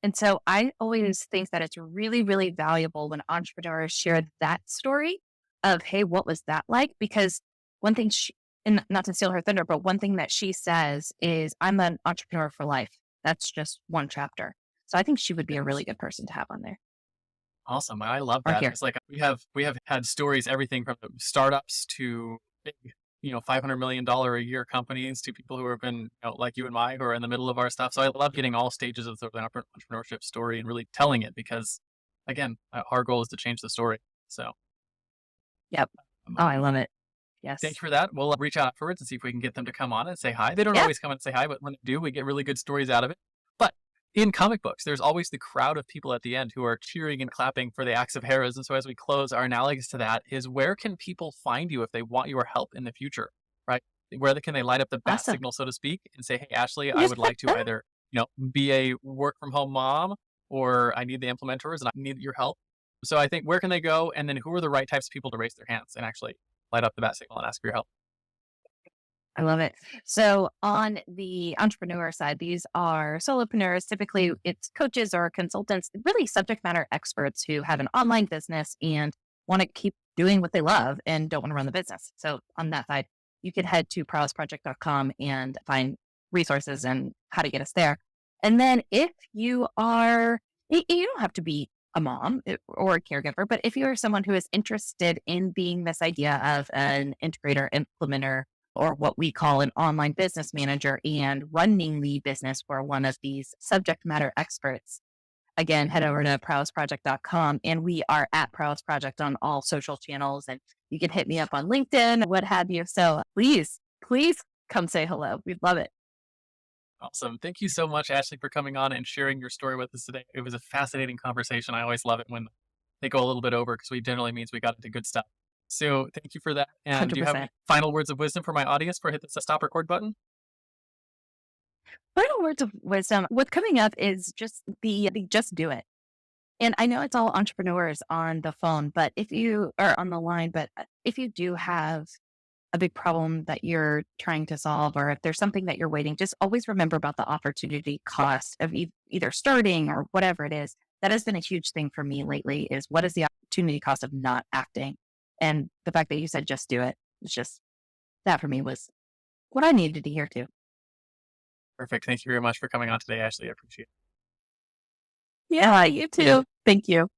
And so I always think that it's really, really valuable when entrepreneurs share that story of, hey, what was that like? Because one thing and not to steal her thunder, but one thing that she says is, I'm an entrepreneur for life. That's just one chapter. So I think she would be a really good person to have on there. Awesome. I love that. It's like we have had stories, everything from startups to big, $500 million a year companies, to people who have been, like you and I, who are in the middle of our stuff. So I love getting all stages of the entrepreneurship story and really telling it, because again, our goal is to change the story. So. Yep. I love it. Yes. Thank you for that. We'll reach out afterwards and see if we can get them to come on and say hi. They don't always come and say hi, but when they do, we get really good stories out of it. But in comic books, there's always the crowd of people at the end who are cheering and clapping for the acts of heroes. And so as we close, our analogous to that is, where can people find you if they want your help in the future, right? Where can they light up the bat signal, so to speak, and say, hey, Ashley, I would like to either, be a work from home mom, or I need the implementers and I need your help. So I think where can they go? And then who are the right types of people to raise their hands and actually light up the bat signal and ask for your help? I love it. So on the entrepreneur side, these are solopreneurs. Typically, it's coaches or consultants, really subject matter experts who have an online business and want to keep doing what they love and don't want to run the business. So on that side, you can head to prowessproject.com and find resources and how to get us there. And then if you are, you don't have to be a mom or a caregiver, but if you're someone who is interested in being this idea of an integrator, implementer, or what we call an online business manager and running the business for one of these subject matter experts, again, head over to prowessproject.com, and we are at Prowess Project on all social channels, and you can hit me up on LinkedIn, what have you. So please come say hello. We'd love it. Awesome. Thank you so much, Ashley, for coming on and sharing your story with us today. It was a fascinating conversation. I always love it when they go a little bit over because we generally means we got into good stuff. So thank you for that. And 100%. do you have any final words of wisdom for my audience before I hit the stop record button? Final words of wisdom. What's coming up is just the just do it. And I know it's all entrepreneurs on the phone, but if you are on the line, but if you do have a big problem that you're trying to solve, or if there's something that you're waiting, just always remember about the opportunity cost of either starting or whatever it is. That has been a huge thing for me lately is what is the opportunity cost of not acting? And the fact that you said, just do it. It's just that for me was what I needed to hear too. Perfect. Thank you very much for coming on today, Ashley. I appreciate it. Yeah, you too. Thank you.